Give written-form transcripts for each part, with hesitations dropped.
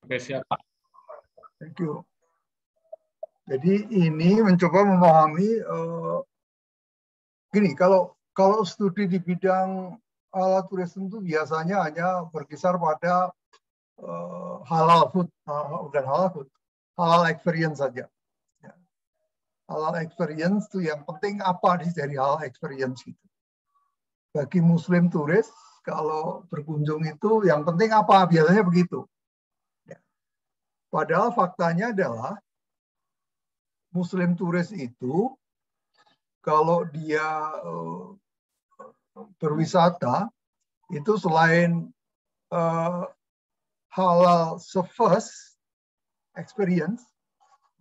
Oke, siap, Pak. Thank you. Jadi ini mencoba memahami gini, kalau studi di bidang halal tourism itu biasanya hanya berkisar pada halal food, bukan halal food, halal experience saja. Ya. Halal experience itu yang penting apa dari halal experience itu. Bagi Muslim turis kalau berkunjung itu yang penting apa, biasanya begitu. Ya. Padahal faktanya adalah Muslim turis itu kalau dia berwisata itu selain halal first experience,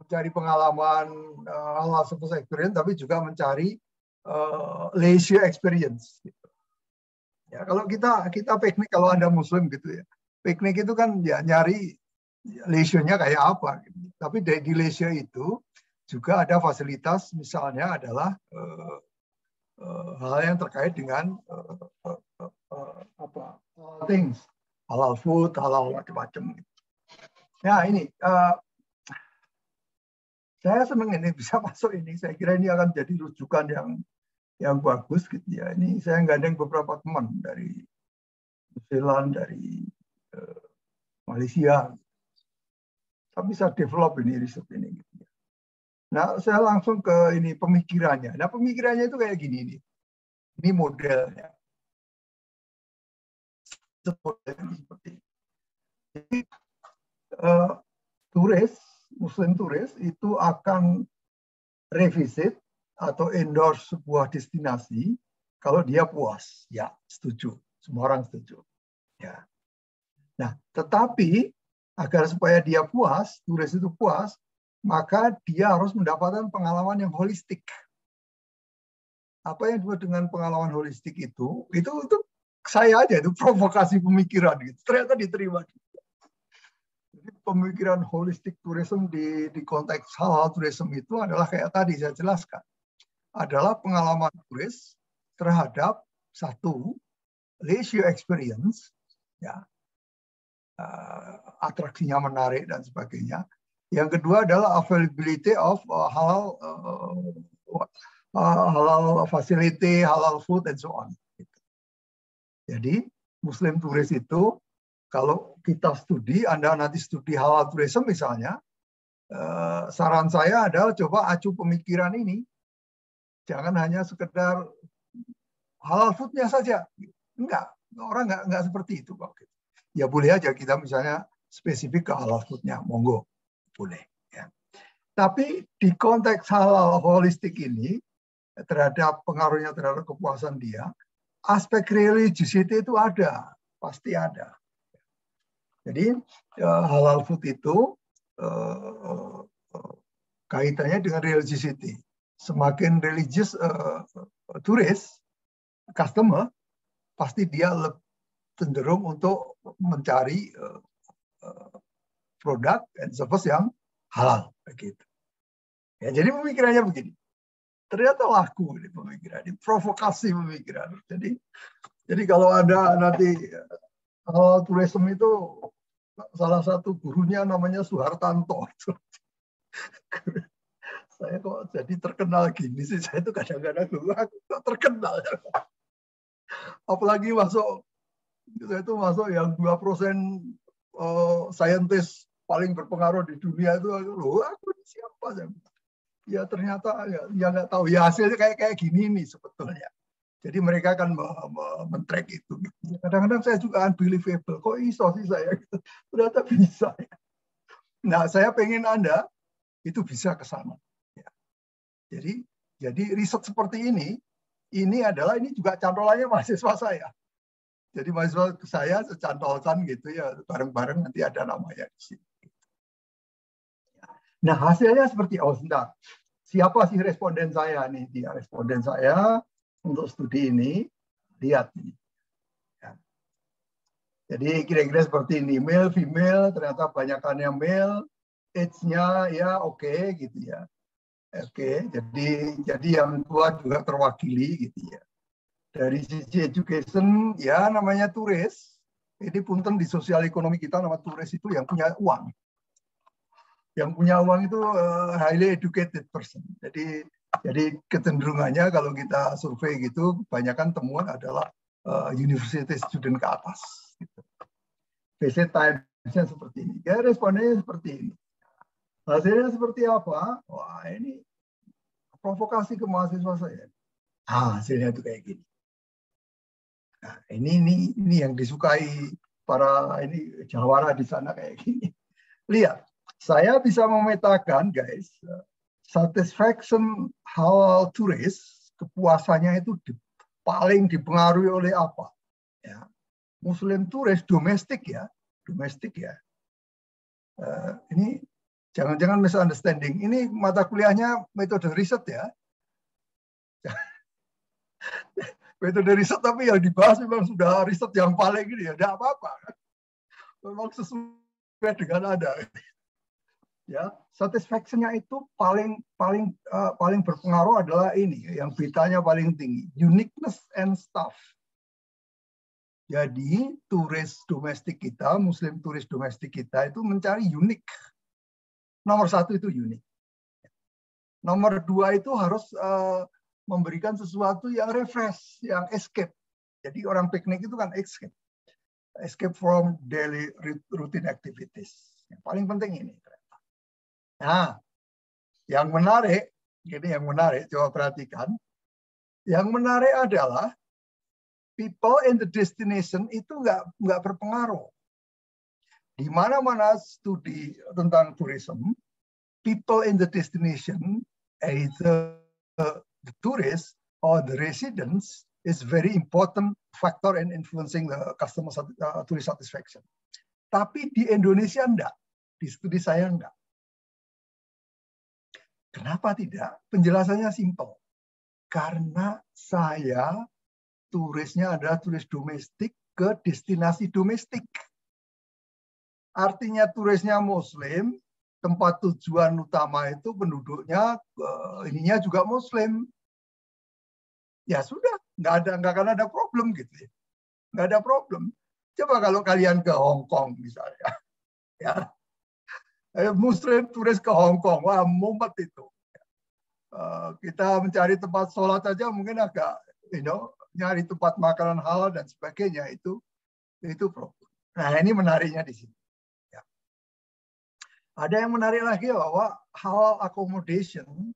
mencari pengalaman halal first experience, tapi juga mencari leisure experience. Gitu. Ya, kalau kita piknik, kalau Anda Muslim gitu ya, piknik itu kan ya nyari leisure-nya kayak apa. Gitu. Tapi di leisure itu juga ada fasilitas, misalnya adalah hal yang terkait dengan things, halal food, halal macam-macam. Nah ini, saya senang ini bisa masuk ini. Saya kira ini akan jadi rujukan yang bagus gitu ya. Ini saya gandeng beberapa teman dari New Zealand, dari Malaysia. Tapi bisa develop ini riset ini. Gitu ya. Nah, saya langsung ke ini pemikirannya. Nah, pemikirannya itu kayak gini nih. Ini modelnya. Seperti ini. Jadi, Muslim turis itu akan revisit atau endorse sebuah destinasi kalau dia puas. Ya, setuju. Semua orang setuju. Ya. Nah, tetapi agar supaya dia puas, turis itu puas, maka dia harus mendapatkan pengalaman yang holistik. Apa yang disebut dengan pengalaman holistik itu saya aja itu provokasi pemikiran gitu. Ternyata diterima. Jadi pemikiran holistik tourism di konteks halal tourism itu adalah kayak tadi saya jelaskan. Adalah pengalaman turis terhadap satu leisure experience, ya, atraksinya menarik dan sebagainya. Yang kedua adalah availability of halal facility, halal food, and so on. Jadi Muslim turis itu kalau kita studi, Anda nanti studi halal tourism misalnya, saran saya adalah coba acu pemikiran ini. Jangan hanya sekedar halal foodnya saja. Enggak, orang enggak seperti itu. Ya boleh aja kita misalnya spesifik ke halal foodnya, monggo, boleh. Ya. Tapi di konteks halal holistik ini, terhadap pengaruhnya terhadap kepuasan dia, aspek religiosity itu ada, pasti ada. Jadi halal food itu kaitannya dengan religiosity. Semakin religius turis, customer, pasti dia cenderung untuk mencari produk dan service yang halal. Begitu. Ya, jadi pemikirannya begini. Ternyata laku ini pemikiran, ini provokasi pemikiran. Jadi kalau ada nanti halal tourism itu salah satu gurunya namanya Suhartanto. Saya kok jadi terkenal gini sih, saya itu kadang-kadang kok terkenal. Apalagi saya itu masuk yang 2% saintis paling berpengaruh di dunia itu, loh aku siapa? Ya ternyata ya nggak tahu, ya hasilnya kayak gini nih sebetulnya. Jadi mereka akan men-track itu. Kadang-kadang saya juga unbelievable, kok iso sih saya? Ternyata bisa. Nah, saya pengen Anda itu bisa ke sana. Ya. Jadi riset seperti ini juga cantolannya mahasiswa saya. Jadi mahasiswa saya secantolkan gitu ya, bareng-bareng nanti ada namanya di sini. Nah, hasilnya seperti, sebentar. Siapa sih responden saya nih? Dia responden saya untuk studi ini. Lihat ini. Ya. Jadi kira-kira seperti ini. Male, female, ternyata banyakan yang male. Age-nya ya oke gitu ya. Oke, jadi yang tua juga terwakili gitu ya. Dari sisi education, ya namanya turis. Ini punten di sosial ekonomi kita nama turis itu yang punya uang. Yang punya uang itu highly educated person. Jadi kecenderungannya kalau kita survei gitu, kebanyakan temuan adalah university student ke atas. Gitu. Visit times-nya seperti ini. Ya responnya seperti ini. Hasilnya seperti apa? Wah ini provokasi ke mahasiswa saya. Hasilnya itu kayak gini. Nah, ini yang disukai para ini jawara di sana kayak gini. Lihat, saya bisa memetakan guys, satisfaction halal turis, kepuasannya itu paling dipengaruhi oleh apa? Ya, Muslim turis domestik ya. Ini jangan-jangan misunderstanding. Ini mata kuliahnya metode riset ya. Metode riset tapi yang dibahas memang sudah riset yang paling ini ya, tidak apa-apa. Memang sesuai dengan ada. Ya, satisfaction-nya itu paling berpengaruh adalah ini, yang betanya paling tinggi, uniqueness and stuff. Jadi turis domestik kita, Muslim turis domestik kita itu mencari unik. Nomor satu itu unik. Nomor dua itu harus memberikan sesuatu yang refresh, yang escape. Jadi orang piknik itu kan escape. Escape from daily routine activities. Yang paling penting ini. Nah, yang menarik, coba perhatikan. Yang menarik adalah people in the destination itu nggak berpengaruh. Di mana-mana studi tentang tourism, people in the destination, either the tourists or the residents, is very important factor in influencing the customer tourist satisfaction. Tapi di Indonesia enggak, di studi saya enggak. Kenapa tidak? Penjelasannya simpel. Karena saya turisnya adalah turis domestik ke destinasi domestik. Artinya turisnya Muslim, tempat tujuan utama itu penduduknya ininya juga Muslim. Ya sudah, nggak akan ada problem gitu ya. Nggak ada problem. Coba kalau kalian ke Hong Kong misalnya, ya, Muslim turis ke Hong Kong, wah mumet itu. Kita mencari tempat sholat aja mungkin agak, nyari tempat makanan halal dan sebagainya itu problem. Nah ini menariknya di sini. Ya. Ada yang menarik lagi bahwa halal accommodation,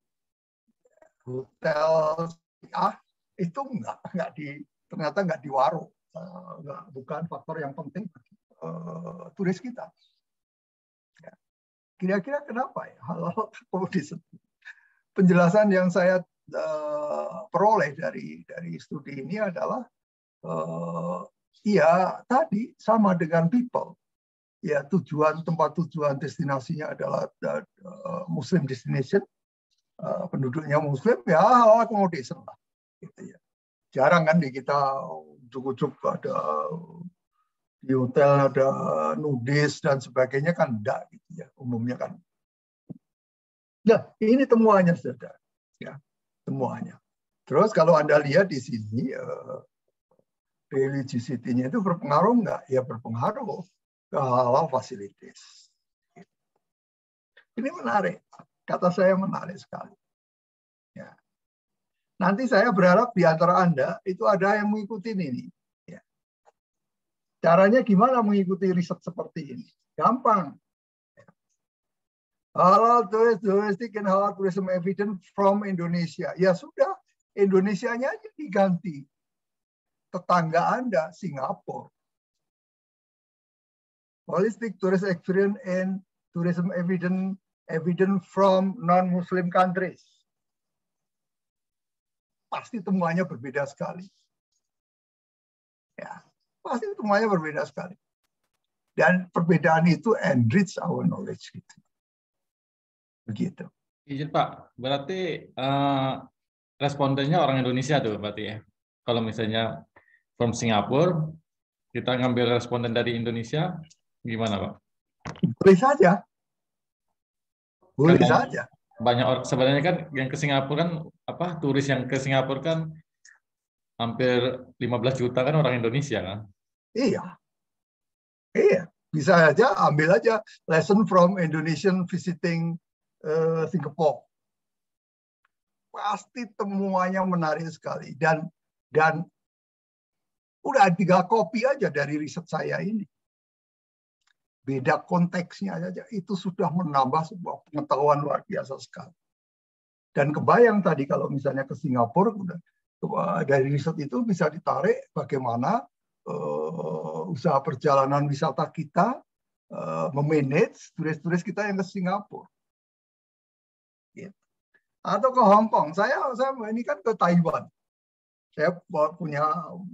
hotel, itu ternyata nggak di warung, bukan faktor yang penting turis kita. Ya. Kira-kira kenapa ya halal accommodation? Penjelasan yang saya peroleh dari studi ini adalah ya tadi sama dengan people. Ya tempat tujuan destinasinya adalah Muslim destination, penduduknya Muslim, ya halal accommodation lah. Gitu ya. Jarang kan di kita ujuk-ujuk ada di hotel ada nudis dan sebagainya kan enggak gitu ya umumnya kan. Nah ini temuannya saudara, ya temuannya. Terus kalau Anda lihat di sini religiosity-nya itu berpengaruh enggak? Ya berpengaruh ke halal facilities. Ini menarik, kata saya menarik sekali. Ya. Nanti saya berharap di antara Anda itu ada yang mengikuti ini. Ya. Caranya gimana mengikuti riset seperti ini? Gampang. Ya. Halal domestic and halal tourism evidence from Indonesia. Ya sudah, Indonesianya aja diganti. Tetangga Anda, Singapura. Holistic tourist experience and tourism evidence from non-Muslim countries. Pasti temuannya berbeda sekali. Ya, pasti temuannya berbeda sekali. Dan perbedaan itu enrich our knowledge. Gitu. Begitu. Izin Pak, berarti respondennya orang Indonesia tuh berarti ya. Kalau misalnya from Singapura, kita ngambil responden dari Indonesia, gimana Pak? Boleh saja. Boleh saja. Banyak orang sebenarnya kan yang ke Singapura kan turis yang ke Singapura kan hampir 15 juta kan orang Indonesia kan? Iya. Iya, bisa aja ambil aja lesson from Indonesian visiting Singapore. Pasti temuannya menarik sekali dan udah 3 copy aja dari riset saya ini. Beda konteksnya saja itu sudah menambah sebuah pengetahuan luar biasa sekali. Dan kebayang tadi kalau misalnya ke Singapura, dari riset itu bisa ditarik bagaimana usaha perjalanan wisata kita memanage turis-turis kita yang ke Singapura. Gitu. Atau ke Hong Kong. Saya ini kan ke Taiwan. Saya punya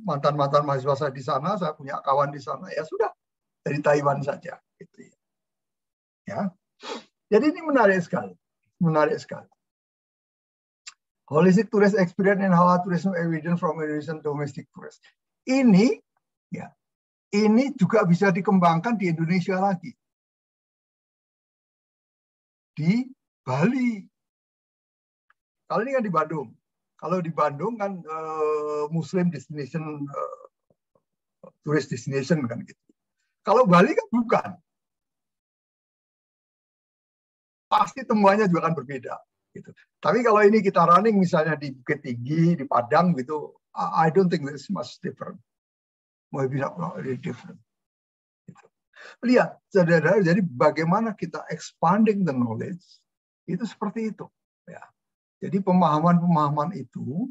mantan-mantan mahasiswa saya di sana, saya punya kawan di sana. Ya sudah, dari Taiwan saja. Gitu ya. Jadi ini menarik sekali. Menarik sekali. Holistic tourist experience and halal tourism evidence from Indonesian domestic tourist. Ini juga bisa dikembangkan di Indonesia lagi. Di Bali. Kalau ini kan di Bandung. Kalau di Bandung kan Muslim destination, tourist destination kan gitu. Kalau Bali kan bukan. Pasti temuannya juga akan berbeda. Gitu. Tapi kalau ini kita running misalnya di Bukit Tinggi, di Padang gitu, I don't think it's much different. Maybe not really different. Gitu. Lihat, saudara, jadi bagaimana kita expanding the knowledge itu seperti itu. Ya. Jadi pemahaman-pemahaman itu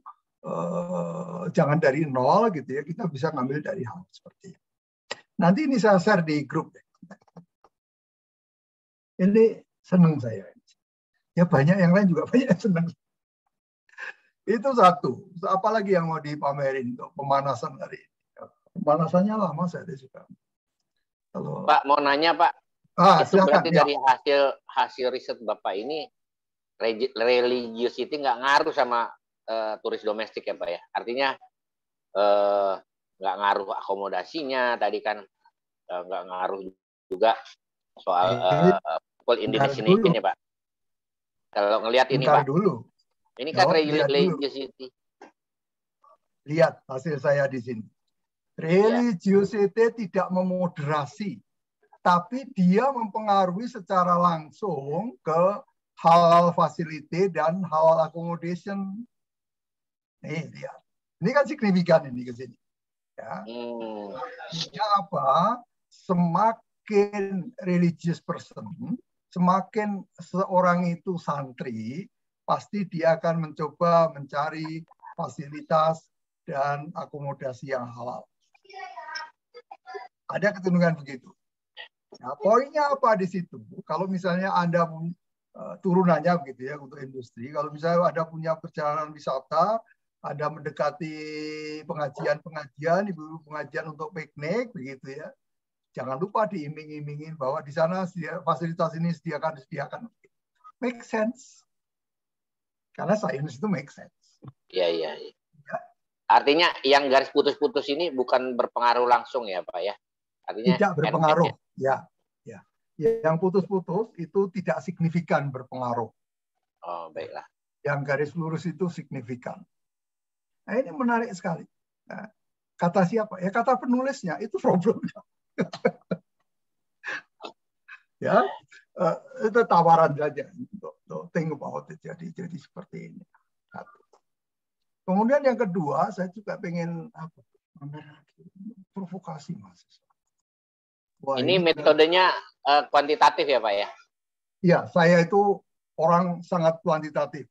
jangan dari nol gitu ya, kita bisa ngambil dari hal seperti itu. Nanti ini saya share di grup. Ini senang saya. Ya banyak yang lain juga banyak yang senang. Itu satu. Apalagi yang mau dipamerin untuk pemanasan hari ini. Pemanasannya lama saya suka. Kalau... Pak mau nanya Pak, itu silakan, berarti ya. dari hasil riset Bapak ini religiosity nggak ngaruh sama turis domestik ya Pak ya? Artinya nggak ngaruh akomodasinya tadi kan, nggak ngaruh juga soal indonesianization ya Pak. Kalau ngelihat ini Pak, dulu. Ini kan religiosity. Lihat hasil saya di sini. Religiosity tidak memoderasi, tapi dia mempengaruhi secara langsung ke halal facility dan halal accommodation. Nih lihat, ini kan signifikan ini ke sini. Ya. Ini apa? Semakin religious person, semakin seorang itu santri, pasti dia akan mencoba mencari fasilitas dan akomodasi yang halal. Ada kecenderungan begitu. Nah, poinnya apa di situ? Kalau misalnya Anda turunannya begitu ya untuk industri, kalau misalnya Anda punya perjalanan wisata, Anda mendekati pengajian-pengajian, ibu pengajian untuk piknik begitu ya. Jangan lupa diiming-imingin bahwa di sana fasilitas ini disediakan. Make sense. Karena sains itu make sense. Iya. Artinya yang garis putus-putus ini bukan berpengaruh langsung ya Pak ya? Artinya tidak berpengaruh. Ya. Yang putus-putus itu tidak signifikan berpengaruh. Oh, baiklah. Yang garis lurus itu signifikan. Nah, ini menarik sekali. Nah, kata siapa? Ya kata penulisnya, itu problemnya. Ya, itu tawaran saja untuk think about it. Jadi seperti ini. Kemudian yang kedua, saya juga pengen provokasi mahasiswa. Wah, ini metodenya kuantitatif ya Pak ya? Iya, saya itu orang sangat kuantitatif.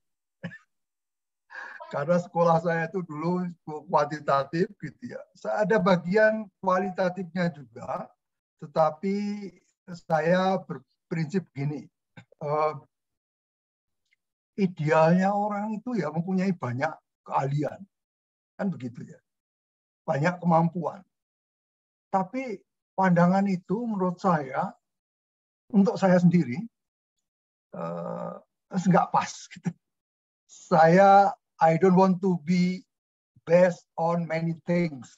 Karena sekolah saya itu dulu kuantitatif gitu ya. Ada bagian kualitatifnya juga, tetapi saya berprinsip gini. Idealnya orang itu ya mempunyai banyak keahlian. Kan begitu ya. Banyak kemampuan. Tapi pandangan itu menurut saya, untuk saya sendiri, nggak pas. Gitu. I don't want to be best on many things.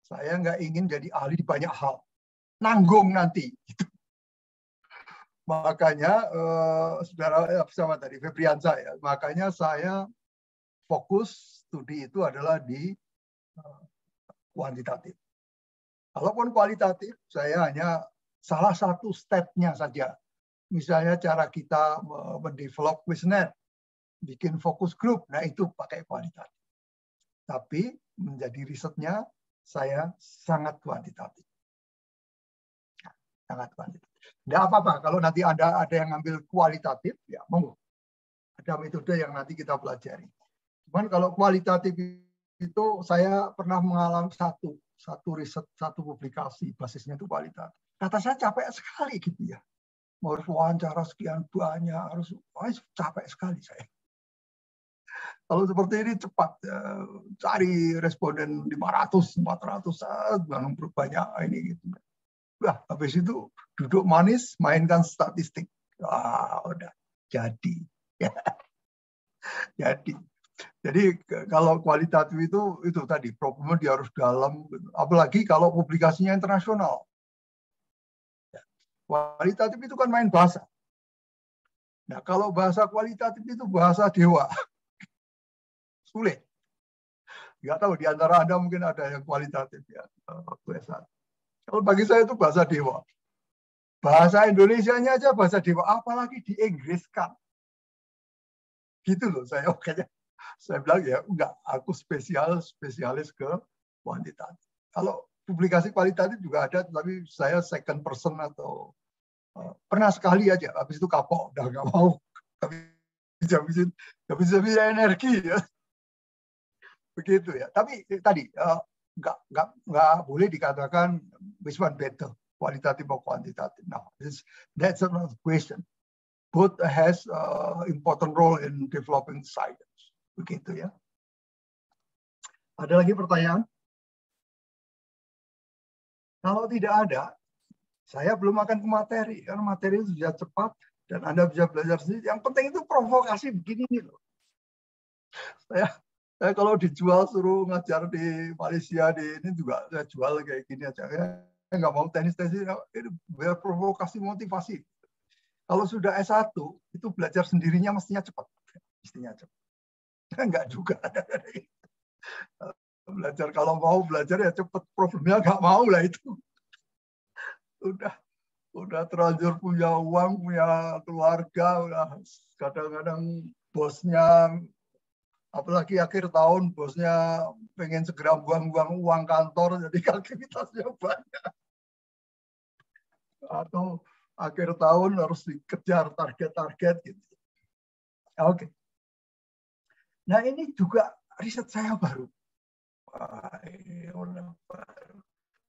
Saya nggak ingin jadi ahli di banyak hal. Nanggung nanti. Gitu. Makanya, saudara sama tadi, Febriansa ya, makanya saya fokus studi itu adalah di kuantitatif. Kalaupun kualitatif, saya hanya salah satu step-nya saja. Misalnya cara kita mendevelop Quiznet, bikin fokus group, nah itu pakai kualitatif. Tapi menjadi risetnya saya sangat kuantitatif. Sangat kuantitatif. Tidak apa-apa kalau nanti ada yang ngambil kualitatif, ya monggo. Ada metode yang nanti kita pelajari. Cuman kalau kualitatif itu saya pernah mengalami satu riset, satu publikasi basisnya itu kualitatif. Kata saya capek sekali gitu ya. Harus wawancara sekian banyak, harus capek sekali saya. Kalau seperti ini cepat, cari responden 500, 400, banyak ini gitu. Wah, habis itu duduk manis, mainkan statistik. Wah, udah jadi. Jadi kalau kualitatif itu tadi problemnya dia harus dalam, apalagi kalau publikasinya internasional. Kualitatif itu kan main bahasa. Nah, kalau bahasa kualitatif itu bahasa dewa. Sulit. Nggak tahu, di antara Anda mungkin ada yang kualitatif ya. Kalau bagi saya itu bahasa dewa. Bahasa Indonesianya aja bahasa dewa, apalagi di Inggriskan. Gitu loh, saya bilang ya, enggak, aku spesialis ke kuantitatif. Kalau publikasi kualitatif juga ada, tapi saya second person atau pernah sekali aja, habis itu kapok, udah nggak mau, habis energi ya, begitu ya. Tapi tadi nggak boleh dikatakan which one better, kualitatif atau kuantitatif. Now, that's another question. Both has important role in developing science, begitu ya. Ada lagi pertanyaan? Kalau tidak ada, saya belum akan ke materi, karena materi itu sudah cepat dan Anda bisa belajar sendiri. Yang penting itu provokasi begini nih loh. Saya kalau dijual suruh ngajar di Malaysia di ini juga saya jual kayak gini aja. Saya nggak mau tenis ini biar provokasi motivasi. Kalau sudah S1 itu belajar sendirinya mestinya cepat. Enggak juga. Belajar kalau mau belajar ya cepat, problemnya nggak mau lah itu. Udah terlanjur punya uang, punya keluarga, udah kadang-kadang bosnya, apalagi akhir tahun bosnya pengen segera buang-buang uang kantor, jadi aktivitasnya banyak. Atau akhir tahun harus dikejar target-target gitu. Oke. Nah ini juga riset saya baru.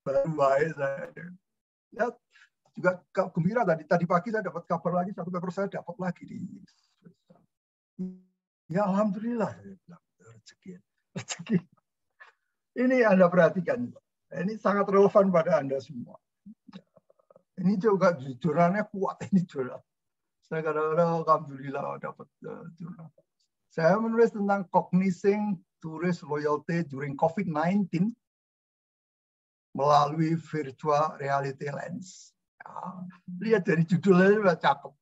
Baru saya. Ya, juga gembira tadi pagi saya dapat kabar lagi, satu paper saya dapat lagi di. Ya alhamdulillah, rezeki. Ini Anda perhatikan, ini sangat relevan pada Anda semua. Ini juga jurnalnya kuat ini jurnal. Saya kadang-kadang alhamdulillah dapat jurnal. Saya menulis tentang cognizing tourist loyalty during COVID-19 melalui virtual reality lens. Ya, lihat dari judulnya sudah cakep.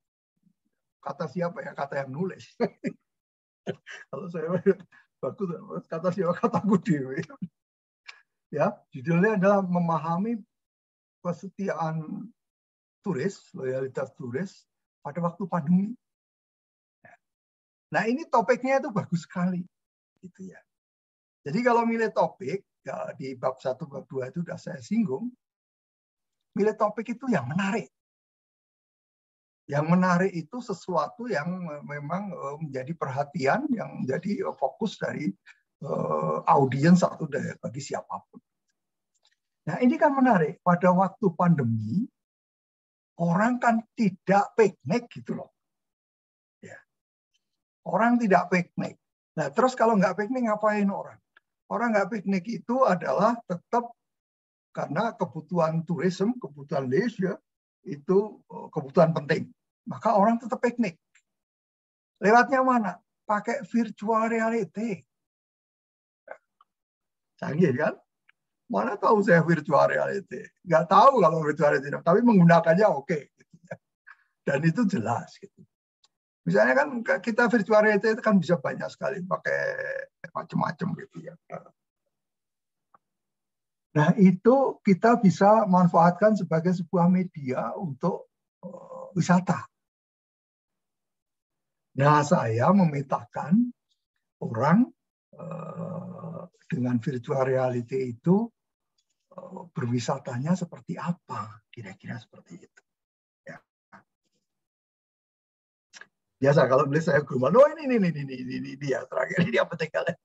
Kata siapa ya? Kata yang nulis. Kalau saya bagus, kata siapa? Kataku dewe. Ya, judulnya adalah memahami kesetiaan turis, loyalitas turis pada waktu pandemi. Nah, ini topiknya itu bagus sekali, gitu ya. Jadi kalau milih topik, ya di bab 1, bab 2 itu sudah saya singgung, milih topik itu yang menarik. Yang menarik itu sesuatu yang memang menjadi perhatian, yang menjadi fokus dari audiens atau bagi siapapun. Nah, ini kan menarik. Pada waktu pandemi, orang kan tidak piknik gitu loh. Ya. Orang tidak piknik. Nah, terus kalau nggak piknik ngapain orang? Orang nggak piknik itu adalah tetap karena kebutuhan tourism, kebutuhan leisure, itu kebutuhan penting. Maka orang tetap piknik. Lewatnya mana? Pakai virtual reality. Canggih kan? Mana tahu saya virtual reality. Nggak tahu kalau virtual reality, tapi menggunakannya oke. Dan itu jelas. Gitu. Misalnya kan kita virtual reality itu kan bisa banyak sekali pakai macam-macam gitu ya. Nah, itu kita bisa manfaatkan sebagai sebuah media untuk wisata. Nah, saya memetakan orang dengan virtual reality itu berwisatanya seperti apa, kira-kira seperti itu. Ya. Biasa kalau beli saya ke rumah, ini dia terakhir ini apa tinggalnya.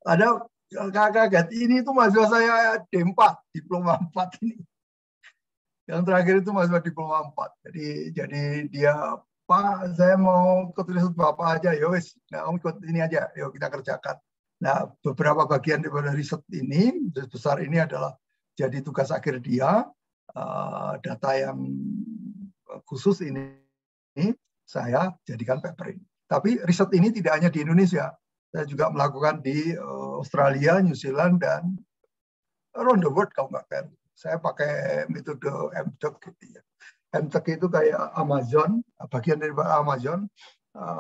Ada kaget, ini itu mahasiswa saya D4, diploma 4 ini. Yang terakhir itu mahasiswa diploma 4. Jadi dia, Pak, saya mau ikut riset Bapak aja, ya wis, nah, ikut ini aja, yuk kita kerjakan. Nah, beberapa bagian daripada riset ini, besar ini adalah jadi tugas akhir dia, data yang khusus ini saya jadikan paper ini. Tapi riset ini tidak hanya di Indonesia, saya juga melakukan di Australia, New Zealand, dan around the world kalau nggak kan. Saya pakai metode MTech gitu ya. MTech itu kayak Amazon, bagian dari Amazon,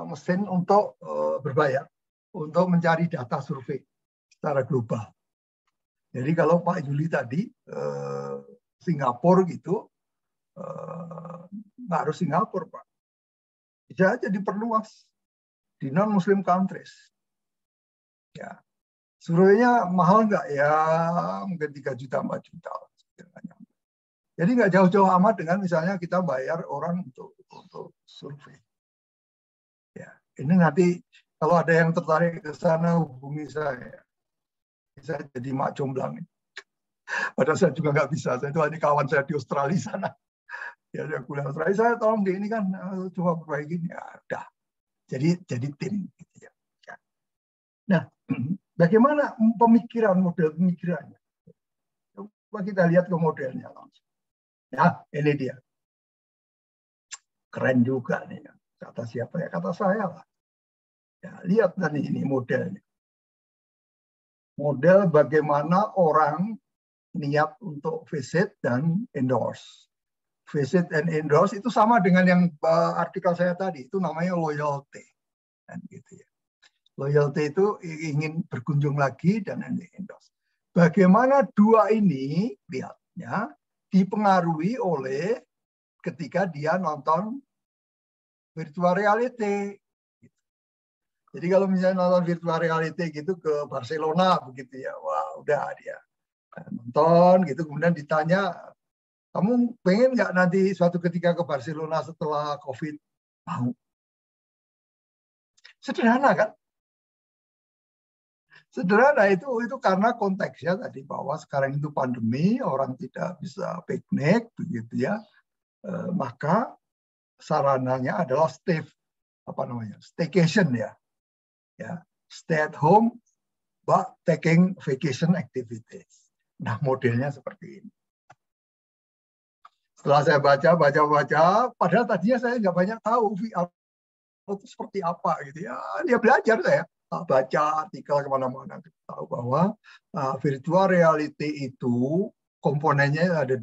mesin untuk berbayar, untuk mencari data survei secara global. Jadi kalau Pak Juli tadi, Singapura gitu, nggak harus Singapura Pak. Bisa aja diperluas di non-Muslim countries. Ya. Surveinya mahal nggak ya? Mungkin 3 juta, 4 juta. Jadi nggak jauh-jauh amat dengan misalnya kita bayar orang untuk survei. Ya, ini nanti kalau ada yang tertarik ke sana hubungi saya. Saya jadi mak jomblang. Padahal saya juga nggak bisa. Saya itu hanya kawan saya di Australia sana. Ya, dia kuliah Australia. Saya tolong di ini kan coba perbaiki. Ya, udah. Jadi tim. Gitu ya. Nah, bagaimana model pemikirannya? Coba kita lihat ke modelnya langsung. Nah, ini dia. Keren juga nih. Kata siapa ya? Kata saya lah. Ya, lihat tadi ini modelnya. Model bagaimana orang niat untuk visit dan endorse. Visit and endorse itu sama dengan yang artikel saya tadi. Itu namanya loyalty. Dan gitu ya. Loyalty itu ingin berkunjung lagi dan endorse. Bagaimana dua ini lihatnya dipengaruhi oleh ketika dia nonton virtual reality. Jadi kalau misalnya nonton virtual reality gitu ke Barcelona begitu ya, wah udah dia nonton gitu, kemudian ditanya, kamu pengen nggak nanti suatu ketika ke Barcelona setelah COVID? Mau. Sederhana kan? Sederhana itu karena konteksnya tadi bahwa sekarang itu pandemi, orang tidak bisa piknik begitu ya, maka sarananya adalah staycation ya, stay at home but taking vacation activities. Nah modelnya seperti ini. Setelah saya baca, padahal tadinya saya nggak banyak tahu VR itu seperti apa gitu ya. Dia belajar saya. Baca artikel kemana-mana, tahu bahwa virtual reality itu komponennya ada 2.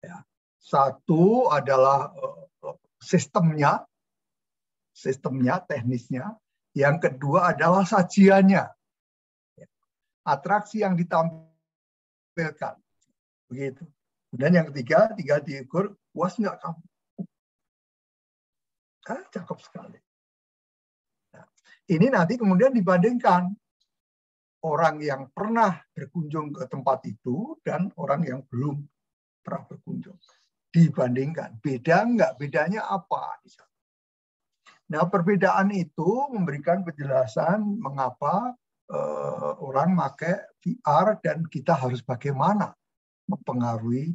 Ya. Satu adalah sistemnya, teknisnya. Yang kedua adalah sajiannya, atraksi yang ditampilkan, begitu. Dan yang ketiga diukur, puas nggak kamu? Cakep sekali. Ini nanti kemudian dibandingkan orang yang pernah berkunjung ke tempat itu dan orang yang belum pernah berkunjung. Dibandingkan. Beda enggak? Bedanya apa? Nah, perbedaan itu memberikan penjelasan mengapa orang pakai VR dan kita harus bagaimana mempengaruhi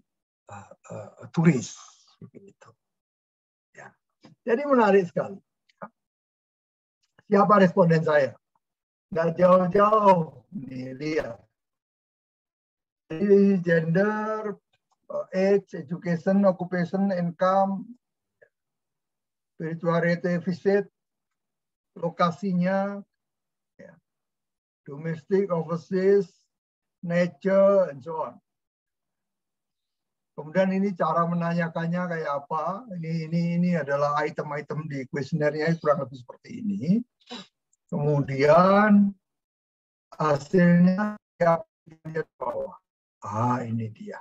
turis. Begitu. Ya. Jadi menarik sekali. Siapa responden saya? Nggak jauh-jauh. Nih, lihat. Jadi gender, age, education, occupation, income, virtual reality visit, lokasinya, ya, domestic, overseas, nature, and so on. Kemudian ini cara menanyakannya kayak apa? Ini adalah item-item di kuesionernya kurang lebih seperti ini. Kemudian hasilnya lihat bawah. Ini dia.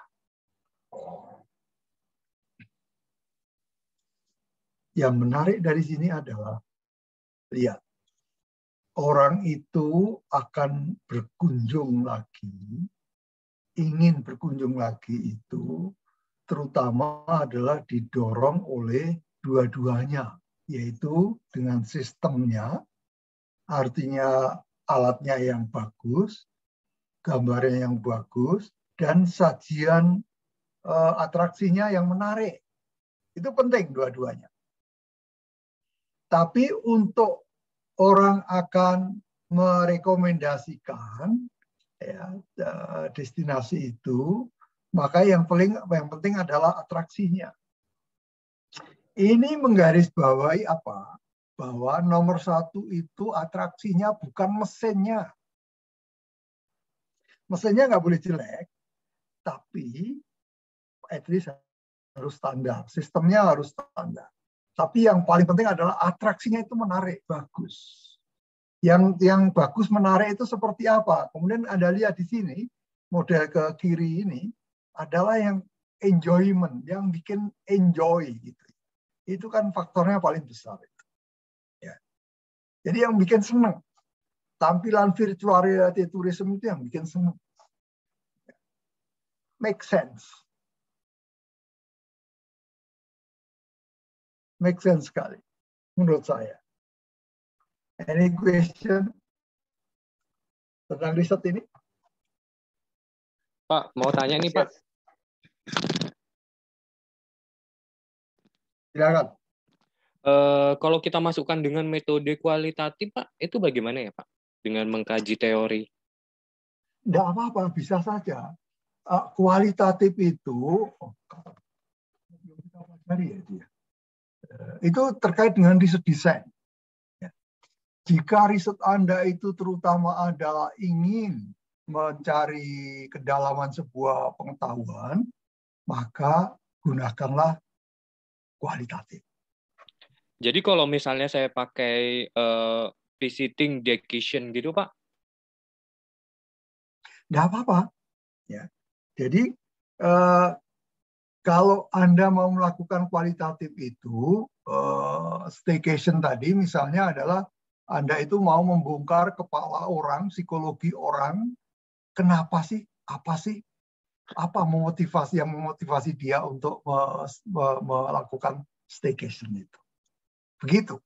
Yang menarik dari sini adalah, lihat, orang itu akan berkunjung lagi, ingin berkunjung lagi itu, terutama adalah didorong oleh dua-duanya, yaitu dengan sistemnya, artinya alatnya yang bagus, gambarnya yang bagus, dan sajian atraksinya yang menarik. Itu penting dua-duanya. Tapi untuk orang akan merekomendasikan ya, destinasi itu, maka yang penting adalah atraksinya. Ini menggarisbawahi apa? Bahwa nomor satu itu atraksinya, bukan mesinnya. Mesinnya nggak boleh jelek, tapi at least harus standar. Sistemnya harus standar. Tapi yang paling penting adalah atraksinya itu menarik, bagus. Yang bagus, menarik itu seperti apa? Kemudian Anda lihat di sini, model ke kiri ini adalah yang enjoyment, yang bikin enjoy gitu. Itu kan faktornya paling besar itu. Ya. Jadi yang bikin senang. Tampilan virtual reality tourism itu yang bikin senang. Make sense. Make sense sekali, menurut saya. Any question tentang riset ini? Pak, mau tanya nih Pak. Silakan. Kalau kita masukkan dengan metode kualitatif, Pak, itu bagaimana ya Pak? Dengan mengkaji teori? Tidak apa-apa, bisa saja. Kualitatif itu, itu terkait dengan riset desain. Jika riset Anda itu terutama adalah ingin mencari kedalaman sebuah pengetahuan, maka gunakanlah kualitatif. Jadi kalau misalnya saya pakai visiting dedication gitu, Pak? Tidak apa-apa. Ya. Jadi, kalau Anda mau melakukan kualitatif itu, staycation tadi misalnya adalah Anda itu mau membongkar kepala orang, psikologi orang, kenapa sih, apa yang memotivasi dia untuk melakukan staycation itu. Begitu.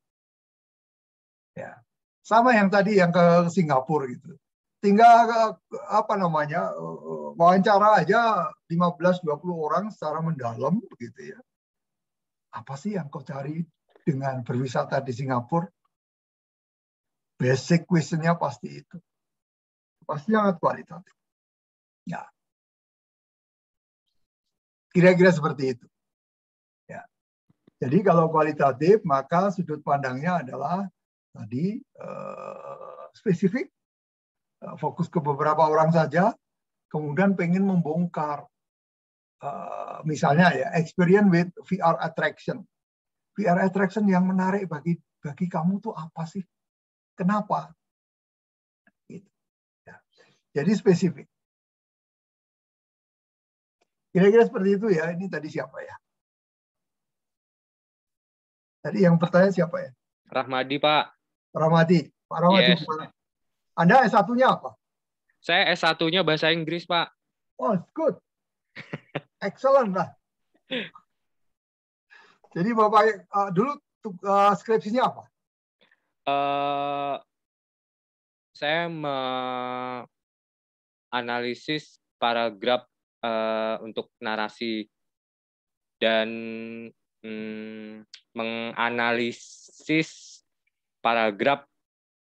Ya. Sama yang tadi yang ke Singapura gitu. Tinggal wawancara aja 15-20 orang secara mendalam begitu ya. Apa sih yang kau cari dengan berwisata di Singapura? Basic question-nya pasti itu. Pasti sangat kualitatif. Ya. Kira-kira seperti itu. Ya. Jadi kalau kualitatif, maka sudut pandangnya adalah tadi spesifik, fokus ke beberapa orang saja, kemudian pengen membongkar, misalnya ya, experience with VR attraction. VR attraction yang menarik bagi kamu tuh apa sih? Kenapa? Gitu. Ya. Jadi spesifik. Kira-kira seperti itu ya. Ini tadi siapa ya? Tadi yang bertanya siapa ya? Rahmadi, Pak. Rahmadi. Pak Rahmadi. Yes. Anda S1-nya apa? Saya S1-nya bahasa Inggris, Pak. Oh, good. Excellent lah. Jadi Bapak dulu skripsinya apa? Saya analisis paragraf untuk narasi dan menganalisis paragraf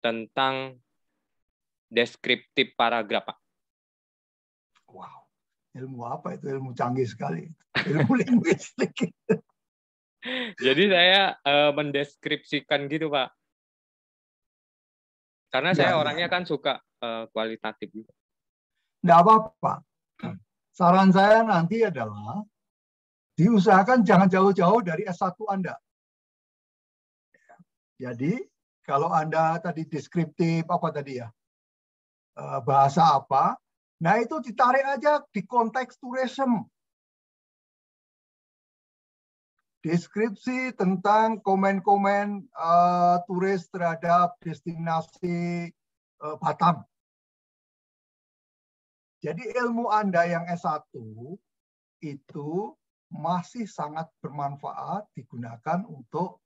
tentang deskriptif paragraf, Pak. Wow, ilmu apa itu? Ilmu canggih sekali. Ilmu linguistik. Jadi saya mendeskripsikan gitu, Pak. Karena saya orangnya kan suka kualitatif juga. Nggak apa-apa. Saran saya nanti adalah diusahakan jangan jauh-jauh dari S1 Anda. Jadi kalau Anda tadi deskriptif apa tadi ya, bahasa apa, Nah, itu ditarik aja di konteks tourism. Deskripsi tentang komen-komen turis terhadap destinasi Batam. Jadi ilmu Anda yang S1 itu masih sangat bermanfaat digunakan untuk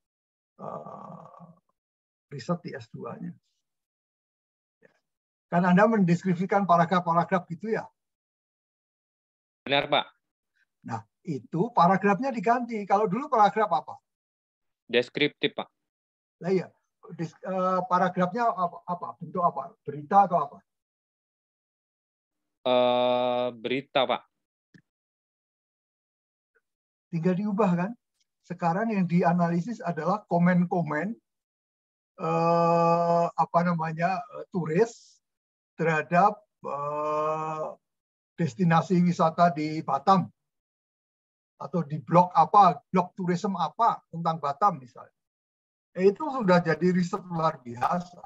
riset di S2-nya. Kan Anda mendeskripsikan paragraf-paragraf gitu ya. Benar, Pak. Nah, itu paragrafnya diganti. Kalau dulu paragraf apa? Deskriptif, Pak. Nah, iya. Paragrafnya apa? Bentuk apa? Berita atau apa? Berita, Pak. Tinggal diubah kan? Sekarang yang dianalisis adalah komen-komen turis terhadap destinasi wisata di Batam atau di blog tourism apa tentang Batam misalnya. Itu sudah jadi riset luar biasa.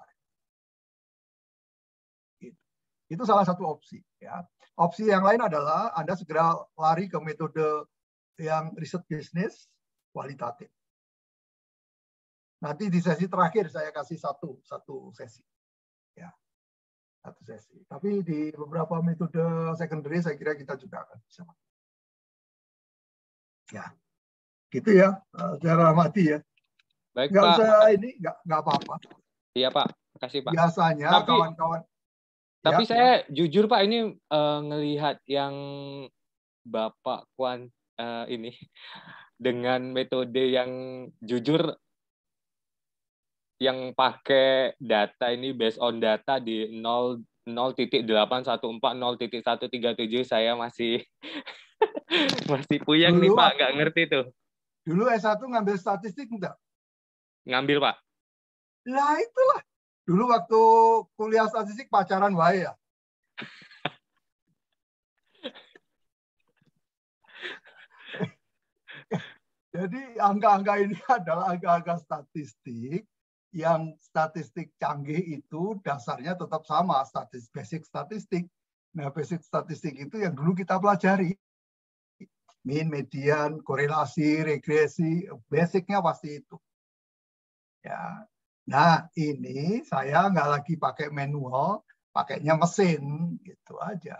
Itu salah satu opsi. Ya. Opsi yang lain adalah Anda segera lari ke metode yang riset bisnis kualitatif. Nanti di sesi terakhir saya kasih satu sesi. Ya. Satu sesi. Tapi di beberapa metode secondary saya kira kita juga akan bisa. Ya. Gitu ya, secara mati ya. Baik, nggak Pak. usah ini, nggak apa-apa. Iya, Pak. Makasih, Pak. Biasanya kawan-kawan. Tapi ya, saya jujur, Pak, ini ngelihat yang Bapak ini dengan metode yang jujur, yang pakai data ini based on data di 0.814 0.137, saya masih masih puyeng nih, Pak, nggak ngerti tuh. Dulu S1 ngambil statistik enggak? Ngambil, Pak. Lah itulah. Dulu waktu kuliah statistik pacaran wae ya. Jadi angka-angka ini adalah angka-angka statistik yang statistik canggih itu dasarnya tetap sama, basic statistik. Nah, basic statistik itu yang dulu kita pelajari. Mean, median, korelasi, regresi, basicnya pasti itu. Ya. Nah, ini saya nggak lagi pakai manual, pakainya mesin, gitu aja.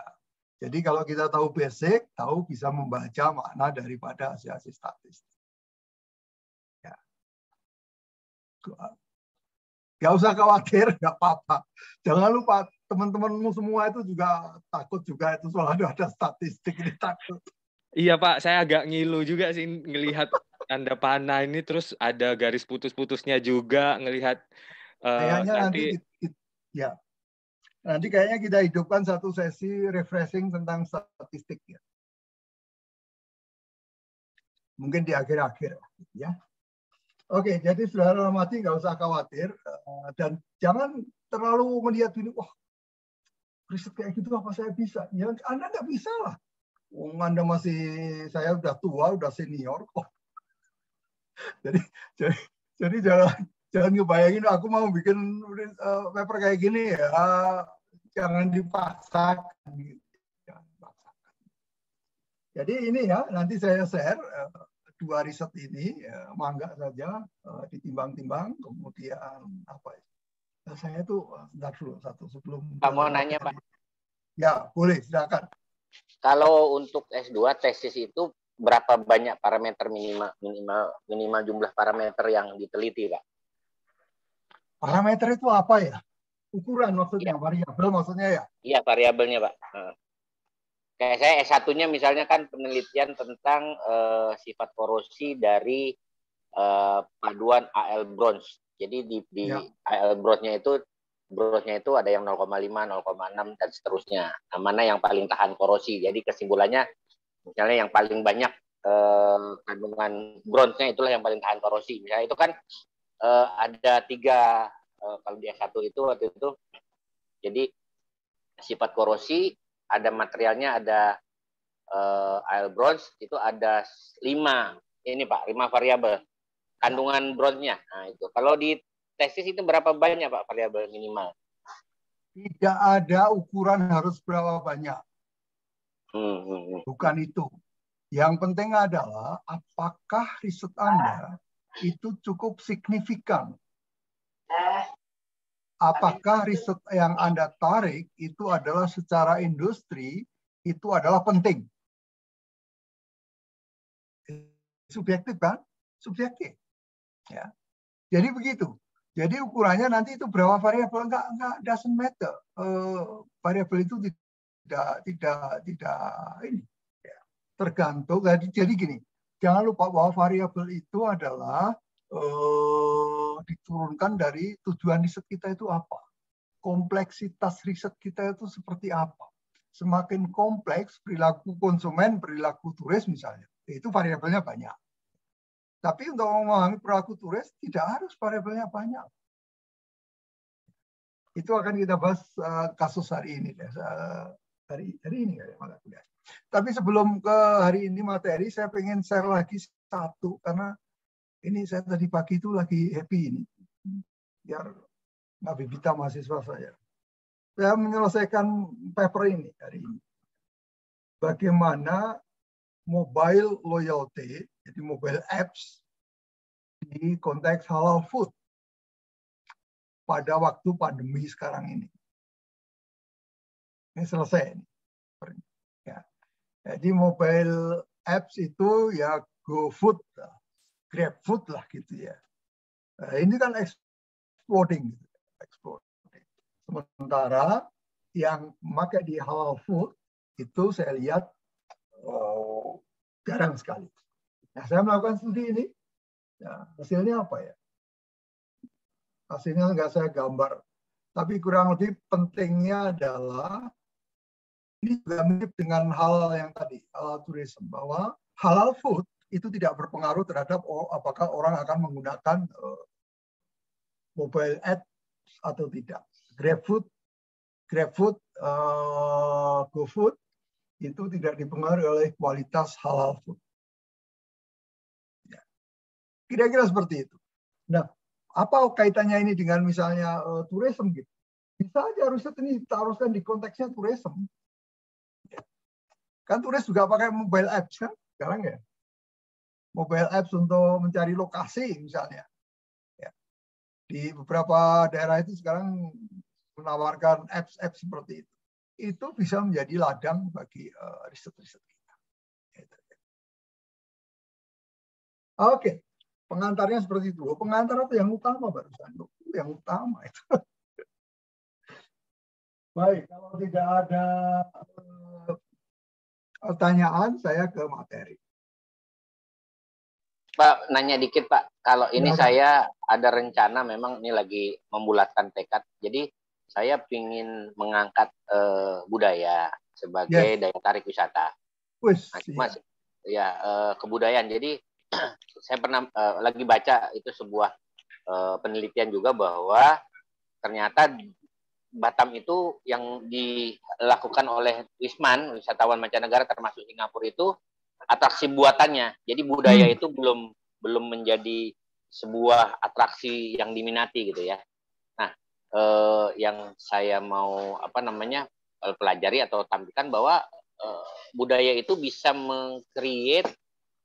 Jadi kalau kita tahu basic, tahu bisa membaca makna daripada hasil statistik. Ya. Nggak usah khawatir, nggak apa-apa. Jangan lupa, teman-temanmu semua itu juga takut juga itu soal ada statistik ini takut. Iya, Pak, saya agak ngilu juga sih ngelihat Anda panah ini, terus ada garis putus-putusnya juga, ngelihat kayaknya nanti nanti kayaknya kita hidupkan satu sesi refreshing tentang statistik ya. Mungkin di akhir-akhir ya. Oke, jadi saudara hormati nggak usah khawatir dan jangan terlalu melihat ini, wah riset kayak gitu apa saya bisa? Ya Anda nggak bisa lah. Anda saya udah tua, udah senior kok. Jadi jangan ngebayangin aku mau bikin paper kayak gini ya. Jangan dipaksakan. Jangan dipaksakan. Jadi ini ya, nanti saya share 2 riset ini, mangga saja ditimbang-timbang, kemudian apa ya? Saya tuh sebentar dulu sebelum. Pak mau nanya, Pak. Ya, boleh, silakan. Kalau untuk S2 tesis itu berapa banyak parameter minimal jumlah parameter yang diteliti, Pak? Parameter itu apa ya? Ukuran maksudnya, variabel maksudnya ya? Iya, variabelnya, Pak. Kayak saya S1-nya misalnya kan penelitian tentang sifat korosi dari paduan AL bronze. Jadi di AL bronze-nya itu ada yang 0,5, 0,6 dan seterusnya. Nah, mana yang paling tahan korosi? Jadi kesimpulannya misalnya yang paling banyak kandungan bronze-nya itulah yang paling tahan korosi. Misalnya itu kan ada 3 kalau di S1 itu waktu itu. Jadi sifat korosi, ada materialnya, ada AL bronze, itu ada 5 ini Pak, 5 variabel kandungan bronze-nya. Nah itu kalau di tesis itu berapa banyak Pak variabel minimal? Tidak ada ukuran harus berapa banyak. Bukan itu. Yang penting adalah apakah riset Anda itu cukup signifikan. Apakah riset yang Anda tarik itu adalah secara industri, itu adalah penting. Subjektif kan? Subjektif. Ya. Jadi begitu. Jadi ukurannya nanti itu berapa variabel enggak doesn't matter. Variabel itu tidak ini ya. Tergantung. Jadi gini, jangan lupa bahwa variabel itu adalah diturunkan dari tujuan riset kita itu apa, kompleksitas riset kita itu seperti apa. Semakin kompleks perilaku konsumen, perilaku turis misalnya, itu variabelnya banyak. Tapi untuk memahami perilaku turis tidak harus variabelnya banyak. Itu akan kita bahas kasus hari ini. Hari ini ya, mata kuliah. Tapi sebelum ke hari ini materi, saya pengen share lagi satu karena ini saya tadi pagi itu lagi happy ini. Biar Mbak Bibita mahasiswa saya. Saya menyelesaikan paper ini hari ini. Bagaimana mobile loyalty, jadi mobile apps di konteks halal food pada waktu pandemi sekarang ini. Ini selesai. Ya. Jadi mobile apps itu ya GoFood, GrabFood lah gitu ya. Nah, ini kan exploding. Sementara yang memakai di halal food itu saya lihat jarang sekali. Nah, saya melakukan studi ini, ya, hasilnya apa ya? Hasilnya nggak saya gambar, tapi kurang lebih pentingnya adalah ini juga mirip dengan hal yang tadi, halal tourism, bahwa halal food itu tidak berpengaruh terhadap apakah orang akan menggunakan mobile app atau tidak. GrabFood, GoFood itu tidak dipengaruhi oleh kualitas halal food. Ya. Kira-kira seperti itu. Nah, apa kaitannya ini dengan misalnya tourism gitu? Bisa aja riset ini kita haruskan di konteksnya tourism. Ya. Kan turis juga pakai mobile apps kan sekarang ya. Mobile apps untuk mencari lokasi misalnya. Ya. Di beberapa daerah itu sekarang menawarkan apps-apps seperti itu. Itu bisa menjadi ladang bagi riset-riset kita. Oke, pengantarnya seperti itu. Pengantar itu yang utama barusan. Yang utama itu. Baik, kalau tidak ada pertanyaan, saya ke materi. Pak, nanya dikit Pak. Kalau ini saya ada rencana, memang ini lagi membulatkan tekad. Jadi saya ingin mengangkat budaya sebagai daya tarik wisata. Mas, ya kebudayaan. Jadi saya pernah lagi baca itu sebuah penelitian juga bahwa ternyata Batam itu yang dilakukan oleh Wisman, wisatawan mancanegara termasuk Singapura itu atraksi buatannya. Jadi budaya itu belum menjadi sebuah atraksi yang diminati gitu ya. Nah, yang saya mau pelajari atau tampilkan bahwa budaya itu bisa meng-create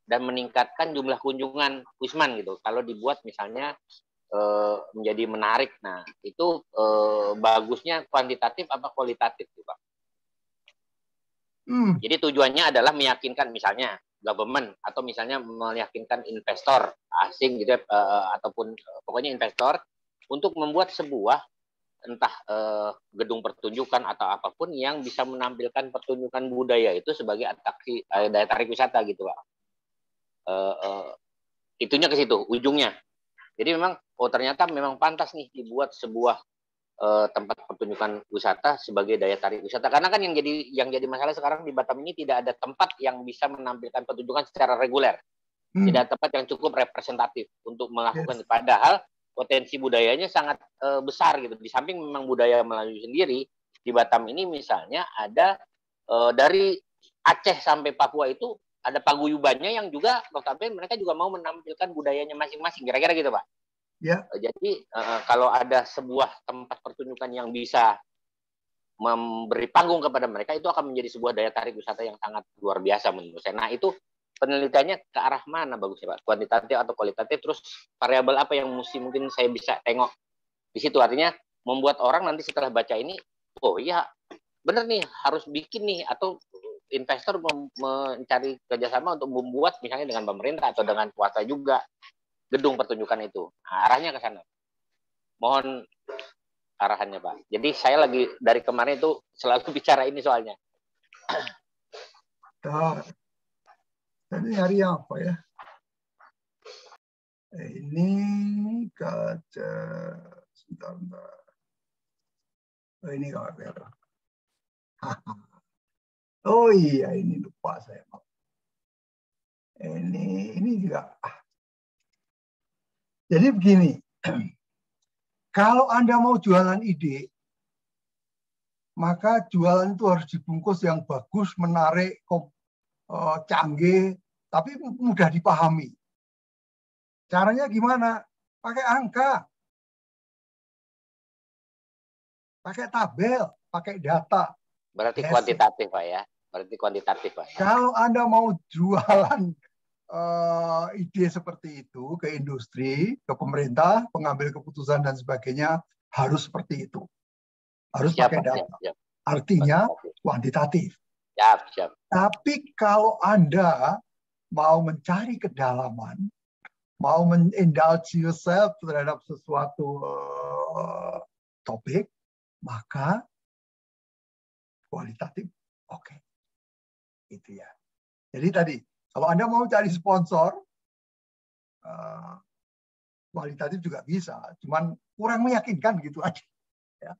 dan meningkatkan jumlah kunjungan Wisman gitu. Kalau dibuat misalnya menjadi menarik. Nah, itu bagusnya kuantitatif apa kualitatif tuh, Pak? Jadi tujuannya adalah meyakinkan misalnya government atau misalnya meyakinkan investor asing gitu ya, ataupun pokoknya investor untuk membuat sebuah entah gedung pertunjukan atau apapun yang bisa menampilkan pertunjukan budaya itu sebagai atraksi daya tarik wisata gitu, Pak. Itunya ke situ ujungnya. Jadi memang ternyata memang pantas nih dibuat sebuah tempat pertunjukan wisata sebagai daya tarik wisata, karena kan yang jadi masalah sekarang di Batam ini tidak ada tempat yang bisa menampilkan pertunjukan secara reguler, tidak ada tempat yang cukup representatif untuk melakukan. Padahal potensi budayanya sangat besar gitu. Di samping memang budaya Melayu sendiri di Batam ini misalnya ada dari Aceh sampai Papua itu ada paguyubannya yang juga notabene mereka juga mau menampilkan budayanya masing-masing, kira-kira gitu Pak. Ya. Jadi kalau ada sebuah tempat pertunjukan yang bisa memberi panggung kepada mereka, itu akan menjadi sebuah daya tarik wisata yang sangat luar biasa menurut saya. Nah, itu penelitiannya ke arah mana bagusnya Pak? Kuantitatif atau kualitatif? Terus variabel apa yang mungkin saya bisa tengok di situ? Artinya membuat orang nanti setelah baca ini, oh iya bener nih, harus bikin nih, atau investor mencari kerjasama untuk membuat misalnya dengan pemerintah atau dengan swasta juga gedung pertunjukan itu. Nah, arahnya ke sana. Mohon arahannya Pak. Jadi saya lagi dari kemarin itu selalu bicara ini soalnya. Tadi nyari apa ya? Ini kaca. Sebentar. Oh, ini kamera. Oh iya, ini lupa saya. Ini juga. Jadi begini. Kalau Anda mau jualan ide, maka jualan itu harus dibungkus yang bagus, menarik, canggih, tapi mudah dipahami. Caranya gimana? Pakai angka, pakai tabel, pakai data. Berarti kuantitatif Pak ya. Berarti kuantitatif Pak. Kalau Anda mau jualan ide seperti itu ke industri, ke pemerintah, pengambil keputusan dan sebagainya, harus seperti itu. Harus pakai data. Siap. Artinya kuantitatif. Siap. Tapi kalau Anda mau mencari kedalaman, mau indulge yourself terhadap sesuatu topik, maka kualitatif oke. Itu ya. Jadi tadi, kalau Anda mau cari sponsor, kualitatif juga bisa, cuman kurang meyakinkan gitu aja. Ya.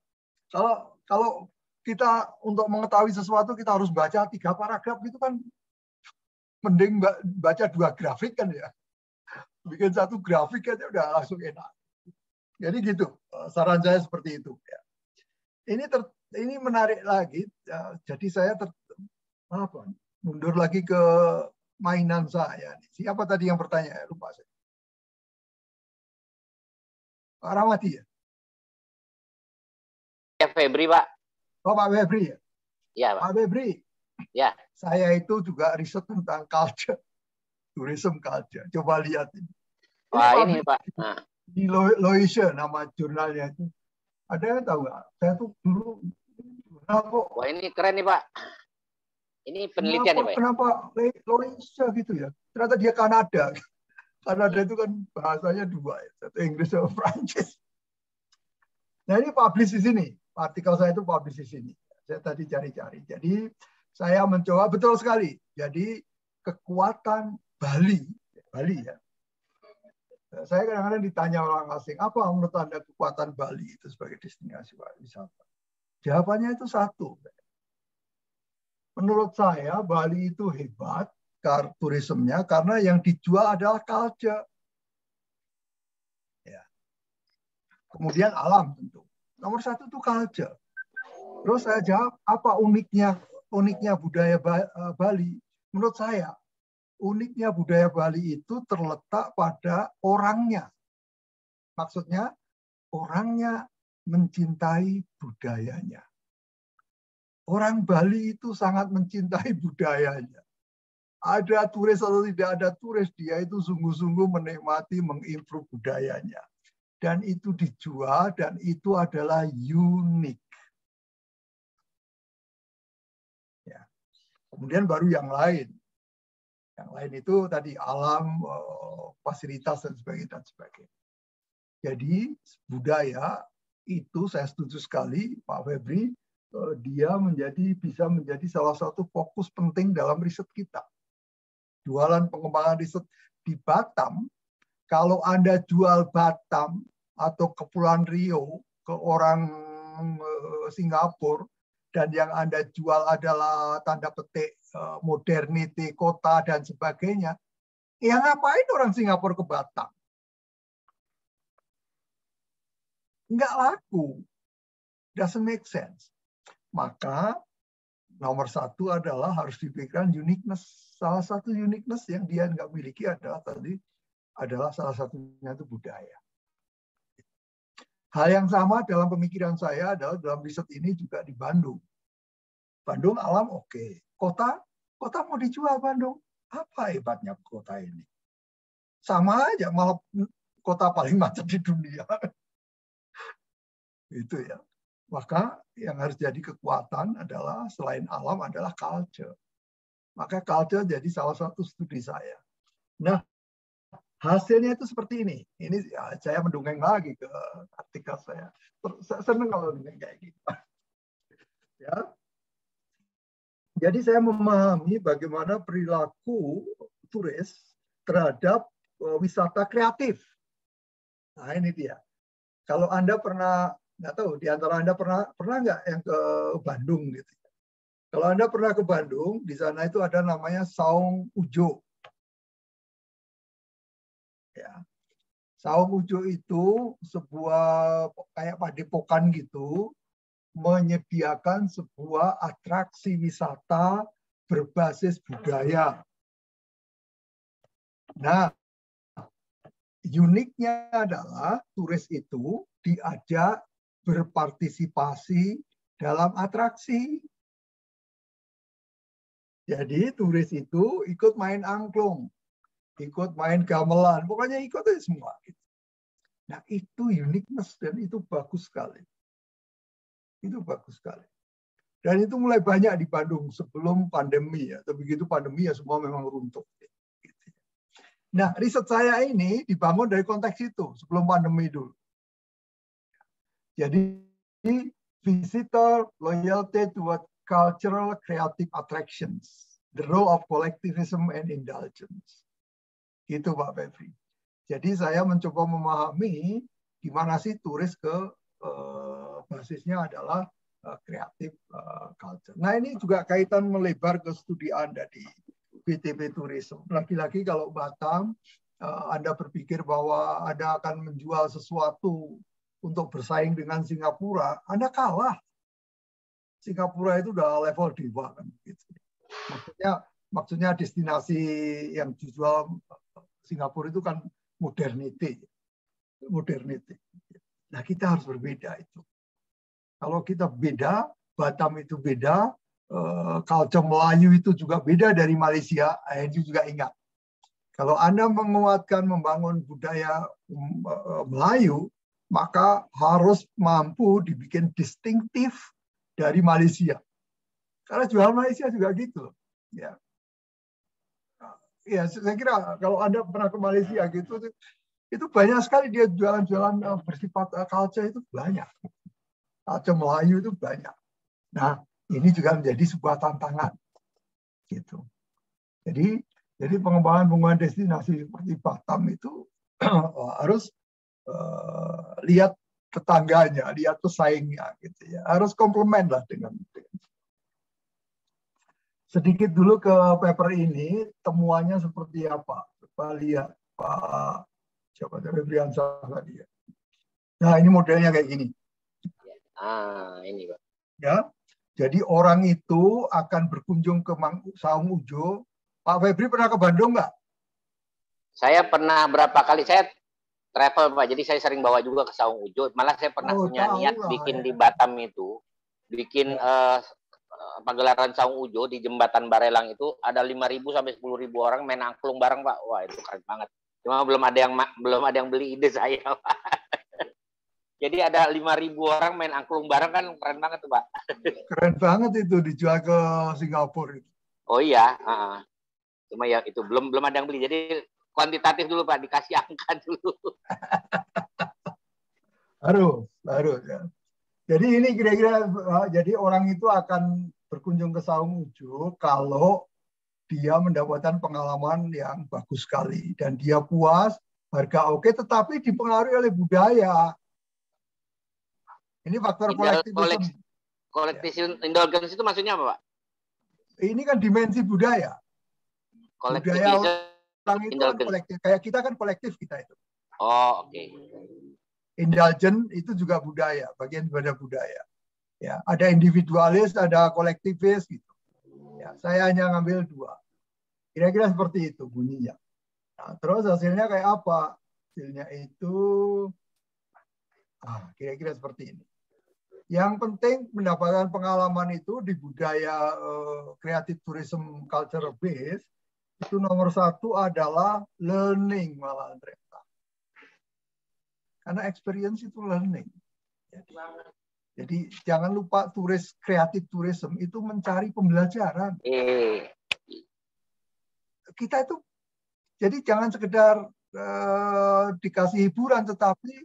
Kalau kita untuk mengetahui sesuatu kita harus baca 3 paragraf gitu kan, mending baca 2 grafik kan ya. Bikin 1 grafik aja udah langsung enak. Jadi gitu, saran saya seperti itu. Ya. Ini menarik lagi. Jadi saya mundur lagi ke mainan saya. Siapa tadi yang bertanya? Lupa saya. Pak Rahmadi ya? Ya Febri Pak. Oh Pak Febri ya? Ya Pak. Pak Febri. Ya. Saya itu juga riset tentang culture. Tourism culture. Coba lihat ini. Wah ini Pak. Nah. Di Loisha nama jurnalnya itu. Ada yang tahu nggak? Saya tuh dulu jurnal kok. Wah ini keren nih Pak. Ini penelitian ya Pak. Kenapa Loisha gitu ya? Ternyata dia Kanada. Kanada itu kan bahasanya 2 ya. Satu Inggris sama Prancis. Nah ini publish di sini. Artikel saya itu publish di sini. Saya tadi cari-cari. Jadi saya mencoba, betul sekali. Jadi kekuatan Bali ya. Saya kadang-kadang ditanya orang asing, apa menurut Anda kekuatan Bali itu sebagai destinasi wisata? Jawabannya itu satu. Menurut saya Bali itu hebat turismenya karena yang dijual adalah culture. Ya. Kemudian alam tentu. Nomor 1 itu culture. Terus saya jawab apa uniknya budaya Bali? Menurut saya uniknya budaya Bali itu terletak pada orangnya. Maksudnya orangnya mencintai budayanya. Orang Bali itu sangat mencintai budayanya. Ada turis atau tidak ada turis, dia itu sungguh-sungguh menikmati, mengimprove budayanya. Dan itu dijual dan itu adalah unik. Ya. Kemudian baru yang lain. Yang lain itu tadi alam, fasilitas dan sebagainya. Jadi budaya itu saya setuju sekali Pak Febri, dia bisa menjadi salah satu fokus penting dalam riset kita. Jualan pengembangan riset di Batam, kalau Anda jual Batam atau Kepulauan Riau ke orang Singapura, dan yang Anda jual adalah tanda petik modernity, kota, dan sebagainya, ya ngapain orang Singapura ke Batam? Nggak laku. Doesn't make sense. Maka nomor 1 adalah harus dipikirkan uniqueness. Salah satu uniqueness yang dia nggak miliki adalah salah satunya itu budaya. Hal yang sama dalam pemikiran saya adalah dalam riset ini juga di Bandung. Bandung alam oke. Kota mau dijual Bandung. Apa hebatnya kota ini? Sama aja, malah kota paling macet di dunia. Itu ya. Maka yang harus jadi kekuatan adalah selain alam adalah culture. Maka culture jadi salah satu studi saya. Nah, hasilnya itu seperti ini. Ini ya, saya mendongeng lagi ke artikel saya. Senang kalau dongeng kayak gitu. Ya. Jadi saya memahami bagaimana perilaku turis terhadap wisata kreatif. Nah ini dia. Kalau Anda pernah, nggak tahu, di antara Anda pernah nggak yang ke Bandung gitu. Kalau Anda pernah ke Bandung, di sana itu ada namanya Saung Ujo. Ya. Saung Ujo itu sebuah kayak padepokan gitu, menyediakan sebuah atraksi wisata berbasis budaya. Nah, uniknya adalah turis itu diajak berpartisipasi dalam atraksi. Jadi turis itu ikut main angklung, ikut main gamelan, pokoknya ikut aja semua. Nah itu uniqueness dan itu bagus sekali. Itu bagus sekali. Dan itu mulai banyak di Bandung sebelum pandemi ya. Tapi begitu pandemi ya semua memang runtuh. Nah riset saya ini dibangun dari konteks itu sebelum pandemi dulu. Jadi visitor loyalty toward cultural creative attractions, the role of collectivism and indulgence. Gitu Pak Febri. Jadi saya mencoba memahami gimana sih turis ke basisnya adalah kreatif culture. Nah ini juga kaitan melebar ke studi Anda di BTP Tourism. Lagi-lagi kalau Batam, Anda berpikir bahwa Anda akan menjual sesuatu untuk bersaing dengan Singapura, Anda kalah. Singapura itu udah level dewa kan gitu. Maksudnya destinasi yang dijual Singapura itu kan modernity. Nah kita harus berbeda itu. Kalau kita beda, Batam itu beda, culture Melayu itu juga beda dari Malaysia. Itu juga ingat. Kalau Anda menguatkan membangun budaya Melayu, maka harus mampu dibikin distinktif dari Malaysia. Karena jual Malaysia juga gitu. Ya. Ya, saya kira kalau Anda pernah ke Malaysia gitu, itu banyak sekali dia jualan-jualan bersifat culture itu banyak. Culture Melayu itu banyak. Nah, ini juga menjadi sebuah tantangan. Gitu. Jadi pengembangan destinasi seperti Batam itu harus lihat tetangganya, lihat pesaingnya, gitu ya. Harus komplement lah dengan. Sedikit dulu ke paper ini, temuannya seperti apa? Coba lihat Pak, siapa dari Briansa tadi ya. Nah ini modelnya kayak gini. Ini Pak. Ya, jadi orang itu akan berkunjung ke Saung Ujo. Pak Febri pernah ke Bandung nggak? Saya pernah berapa kali, saya travel Pak, jadi saya sering bawa juga ke Saung Ujo. Malah saya pernah punya niat bikin di Batam itu, bikin pagelaran Saung Ujo di Jembatan Barelang itu ada 5.000 sampai 10.000 orang main angklung bareng Pak. Wah itu keren banget. Cuma belum ada yang beli ide saya Pak. Jadi ada 5.000 orang main angklung bareng kan keren banget tuh Pak. Keren banget itu dijual ke Singapura itu. Oh iya. Cuma ya itu belum ada yang beli. Jadi kuantitatif dulu Pak, dikasih angka dulu. Harus ya. Jadi ini kira-kira jadi orang itu akan berkunjung ke Saung Ujo kalau dia mendapatkan pengalaman yang bagus sekali dan dia puas, harga oke, tetapi dipengaruhi oleh budaya. Ini faktor kolektivisme. Kolektivisme indulgence itu maksudnya apa Pak? Ini kan dimensi budaya. Budaya orang itu kan kolektif. Kayak kita kan kolektif kita itu. Oh oke. Indulgent itu juga budaya, bagian daripada budaya. Ya, ada individualis, ada kolektivis gitu. Ya, saya hanya ngambil dua. Kira-kira seperti itu bunyinya. Nah, terus hasilnya kayak apa? Hasilnya itu Kira-kira seperti ini. Yang penting mendapatkan pengalaman itu di budaya creative tourism culture base, itu nomor satu adalah learning malah ternyata. Karena experience itu learning. Jadi jangan lupa creative tourism itu mencari pembelajaran. Kita itu, jadi jangan sekedar dikasih hiburan, tetapi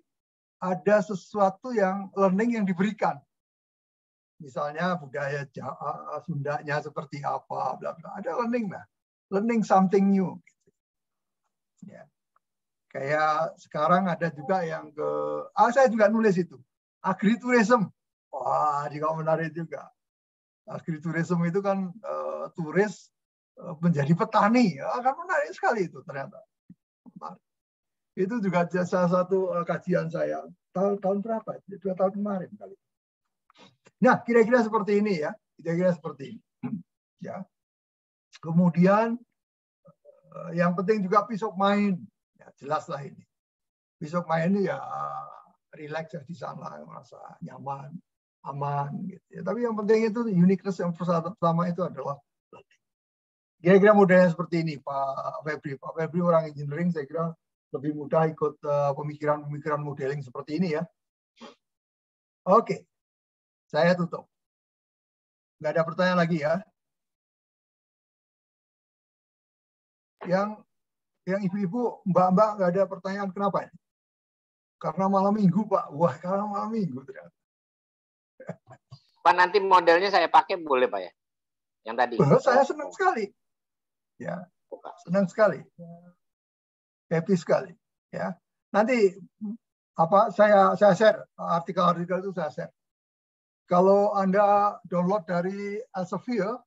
ada sesuatu yang learning yang diberikan. Misalnya budaya Sundanya seperti apa, bla bla. Ada learning lah, learning something new. Ya. Kayak sekarang ada juga yang saya juga nulis itu, agritourism. Wah, juga menarik juga. Agritourism itu kan turis menjadi petani, akan menarik sekali itu ternyata. Itu juga salah satu kajian saya tahun berapa? 2 tahun kemarin kali. Nah, kira-kira seperti ini ya, kira-kira seperti ini. Ya. Kemudian yang penting juga peace of mind, ya, jelaslah ini. Peace of mind ini ya relax ya di sana, merasa nyaman, aman gitu. Ya, tapi yang penting itu uniqueness yang pertama itu adalah kira-kira modelnya seperti ini, Pak Febri. Pak Febri orang engineering, saya kira lebih mudah ikut pemikiran modeling seperti ini ya. Oke, saya tutup. Nggak ada pertanyaan lagi ya. Yang ibu-ibu, mbak-mbak nggak ada pertanyaan kenapa ini? Karena malam minggu, Pak. Wah, karena malam minggu ternyata. Pak, nanti modelnya saya pakai boleh, Pak ya? Yang tadi. Saya senang sekali. Ya, senang sekali. Happy sekali. Ya, nanti saya share artikel-artikel itu saya share. Kalau Anda download dari Elsevier,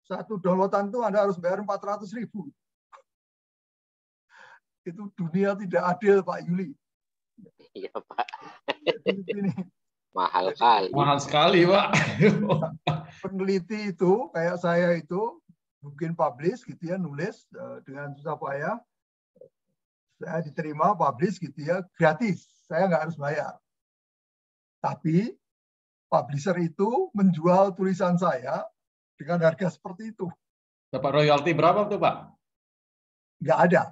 satu downloadan itu Anda harus bayar 400.000. Itu dunia tidak adil, Pak Yuli. Iya, Pak. Ini. Mahal kali. Mahal sekali, Pak. Peneliti itu kayak saya itu mungkin publish gitu ya, nulis dengan susah payah. Saya diterima publish gitu ya, gratis. Saya nggak harus bayar. Tapi publisher itu menjual tulisan saya dengan harga seperti itu. Dapat royalti berapa tuh, Pak? Nggak ada.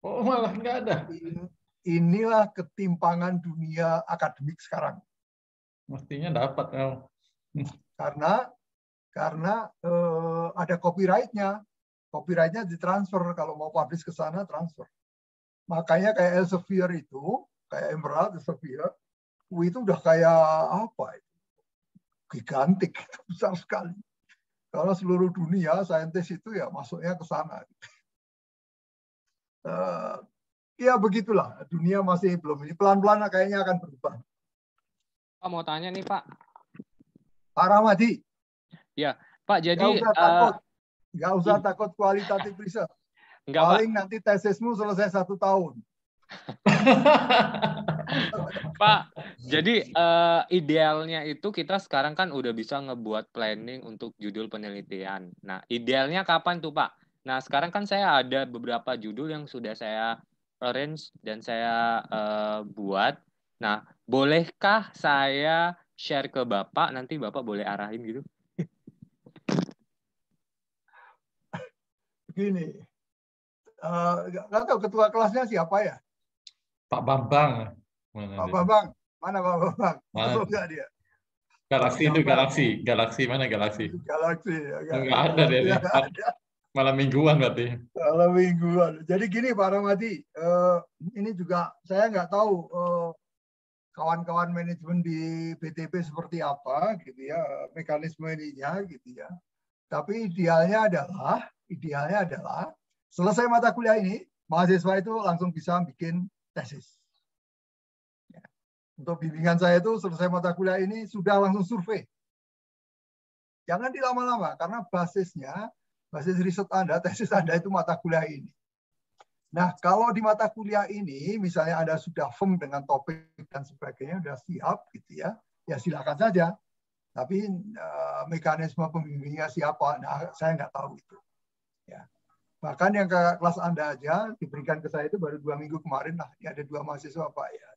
Oh, malah nggak ada. Inilah ketimpangan dunia akademik sekarang. Mestinya dapat. Karena ada copyright-nya. Copyright-nya ditransfer. Kalau mau publish ke sana, transfer. Makanya kayak Elsevier itu, kayak Emerald, Elsevier, itu udah kayak apa? Gigantik, besar sekali. Kalau seluruh dunia, saintis itu ya masuknya ke sana. Ya begitulah, dunia masih belum ini. Pelan-pelan kayaknya akan berubah. Pak, mau tanya nih, Pak. Pak Ramadi. Ya, Pak, jadi... Nggak usah takut kualitatif riset. Enggak, paling Pak. nanti tesismu selesai 1 tahun. Pak, jadi idealnya itu kita sekarang kan udah bisa ngebuat planning untuk judul penelitian. Nah, idealnya kapan tuh, Pak? Nah, sekarang kan saya ada beberapa judul yang sudah saya arrange dan saya buat. Nah, bolehkah saya share ke Bapak, nanti Bapak boleh arahin gitu? Begini, nggak tahu ketua kelasnya siapa ya? Pak Bambang. Pak Bambang, mana Pak Bambang? Masuk nggak dia? Galaksi itu Galaksi mana Galaksi? Galaksi. Nggak ada dia. Malam mingguan berarti. Malam mingguan. Jadi gini Pak Ramadi, ini juga saya nggak tahu kawan-kawan manajemen di BTP seperti apa gitu ya, mekanisme ininya gitu ya. Tapi idealnya adalah selesai mata kuliah ini, mahasiswa itu langsung bisa bikin tesis. Ya. Untuk bimbingan saya itu selesai mata kuliah ini sudah langsung survei. Jangan dilama-lama karena basis riset Anda, tesis Anda itu mata kuliah ini. Nah, kalau di mata kuliah ini, misalnya Anda sudah firm dengan topik dan sebagainya, sudah siap gitu ya, ya silakan saja. Tapi mekanisme pembimbingnya siapa, nah, saya nggak tahu itu. Ya. Bahkan yang ke kelas Anda aja diberikan ke saya itu baru 2 minggu kemarin lah. Ini ada 2 mahasiswa Pak ya.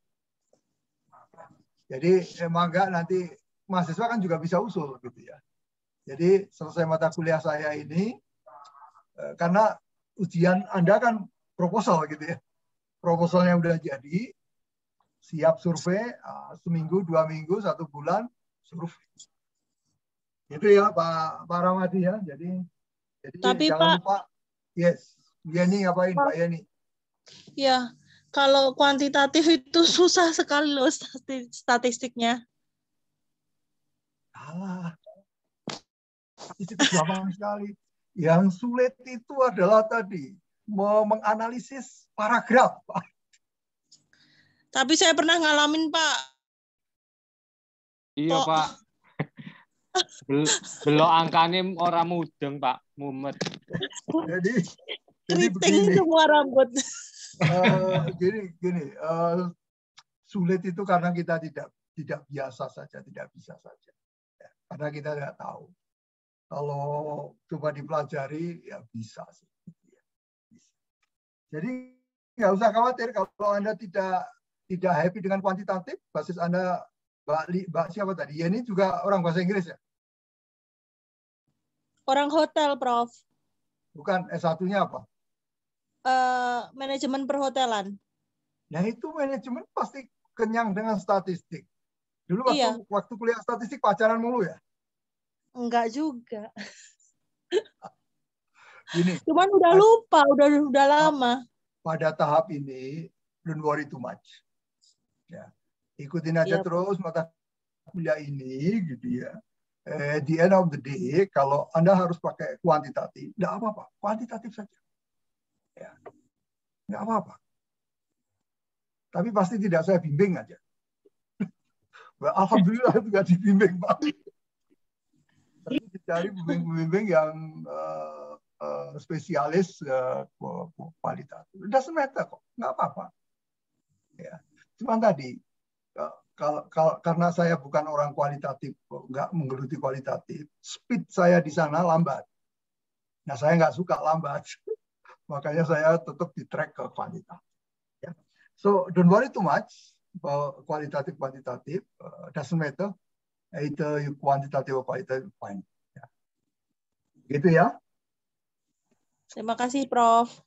Jadi emang enggak nanti mahasiswa kan juga bisa usul gitu ya. Jadi selesai mata kuliah saya ini, karena ujian Anda kan proposal gitu ya. Proposalnya udah jadi, siap survei, seminggu, 2 minggu, 1 bulan, survei. Itu ya Pak Ramadi ya. Jadi Tapi jangan Pak, lupa, yes. Yeni ngapain Pak Yeni? ya, kalau kuantitatif itu susah sekali loh statistiknya. Itu gampang sekali. Yang sulit itu adalah tadi menganalisis paragraf. Tapi saya pernah ngalamin Pak. Iya Pak. Belok angkanya orang mudeng Pak, mumet. Jadi Keriting begini. semua rambut. Gini, sulit itu karena kita tidak biasa saja, tidak bisa saja. Ya, karena kita tidak tahu. Kalau coba dipelajari, ya bisa sih. Bisa. Jadi nggak usah khawatir kalau Anda tidak happy dengan kuantitatif, basis Anda Mbak siapa tadi? Ya ini juga orang bahasa Inggris ya? Orang hotel, Prof. Bukan, S1-nya apa? Manajemen perhotelan. Nah itu manajemen pasti kenyang dengan statistik. Dulu waktu kuliah statistik pacaran mulu ya? Enggak juga. Gini, cuman udah lupa, udah lama. Pada tahap ini, don't worry too much. Ya, ikutin aja terus mata kuliah ini, gitu ya. At the end of the day, kalau Anda harus pakai kuantitatif, nggak apa-apa, kuantitatif saja. Ya, nggak apa-apa. Tapi pasti tidak saya bimbing aja. Alhamdulillah juga dibimbing, Pak. Tapi dicari pembimbing yang spesialis kualitatif. Doesn't matter kok, nggak apa-apa. Ya, cuma tadi karena saya bukan orang kualitatif, nggak menggeluti kualitatif, speed saya di sana lambat. Nah, saya nggak suka lambat, makanya saya tetap di track ke kualitas. Ya. So don't worry too much about kualitatif doesn't matter. Either you quantitative or qualitative, fine. Ya. Gitu ya. Terima kasih, Prof.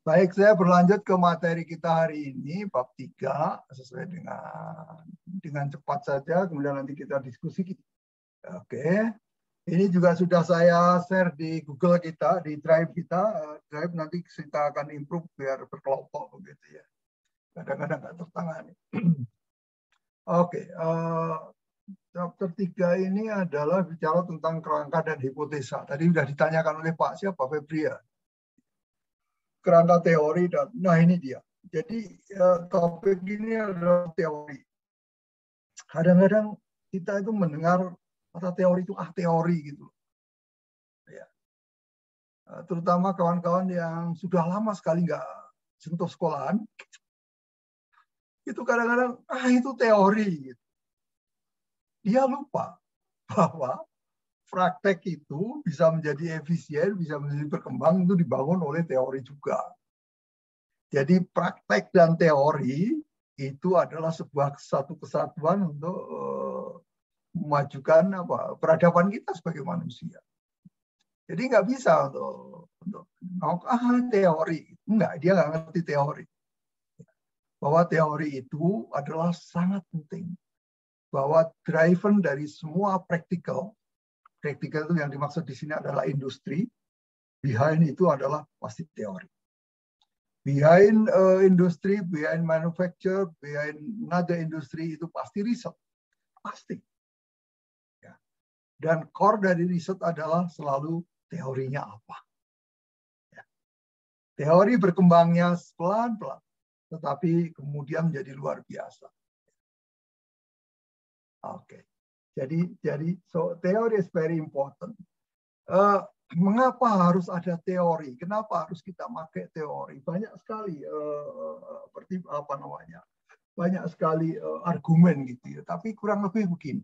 Baik, saya berlanjut ke materi kita hari ini, bab 3, sesuai dengan cepat saja, kemudian nanti kita diskusi. Oke, ini juga sudah saya share di Google kita, di Drive kita. Drive nanti kita akan improve biar berkelompok begitu ya. Kadang-kadang nggak tertangani. Oke, chapter 3 ini adalah bicara tentang kerangka dan hipotesa. Tadi sudah ditanyakan oleh Pak siapa, Febria. Kerangka teori dan nah ini dia. Jadi topik ini adalah teori. Kadang-kadang kita itu mendengar kata teori itu teori gitu. Ya. Terutama kawan-kawan yang sudah lama sekali nggak sentuh sekolahan, itu kadang-kadang itu teori. Gitu. Dia lupa bahwa praktek itu bisa menjadi efisien, bisa menjadi berkembang, itu dibangun oleh teori juga. Jadi praktek dan teori itu adalah satu kesatuan untuk memajukan peradaban kita sebagai manusia. Jadi nggak bisa untuk teori. Enggak, dia nggak ngerti teori. Bahwa teori itu adalah sangat penting. Bahwa driven dari semua praktikal itu yang dimaksud di sini adalah industri. Behind itu adalah pasti teori. Behind industri, behind manufacture, behind another industry itu pasti riset. Pasti. Ya. Dan core dari riset adalah selalu teorinya apa. Ya. Teori berkembangnya pelan-pelan, tetapi kemudian menjadi luar biasa. Oke. Jadi so teori is very important. Mengapa harus ada teori? Kenapa harus kita pakai teori? Banyak sekali banyak sekali argumen gitu ya. Tapi kurang lebih begini.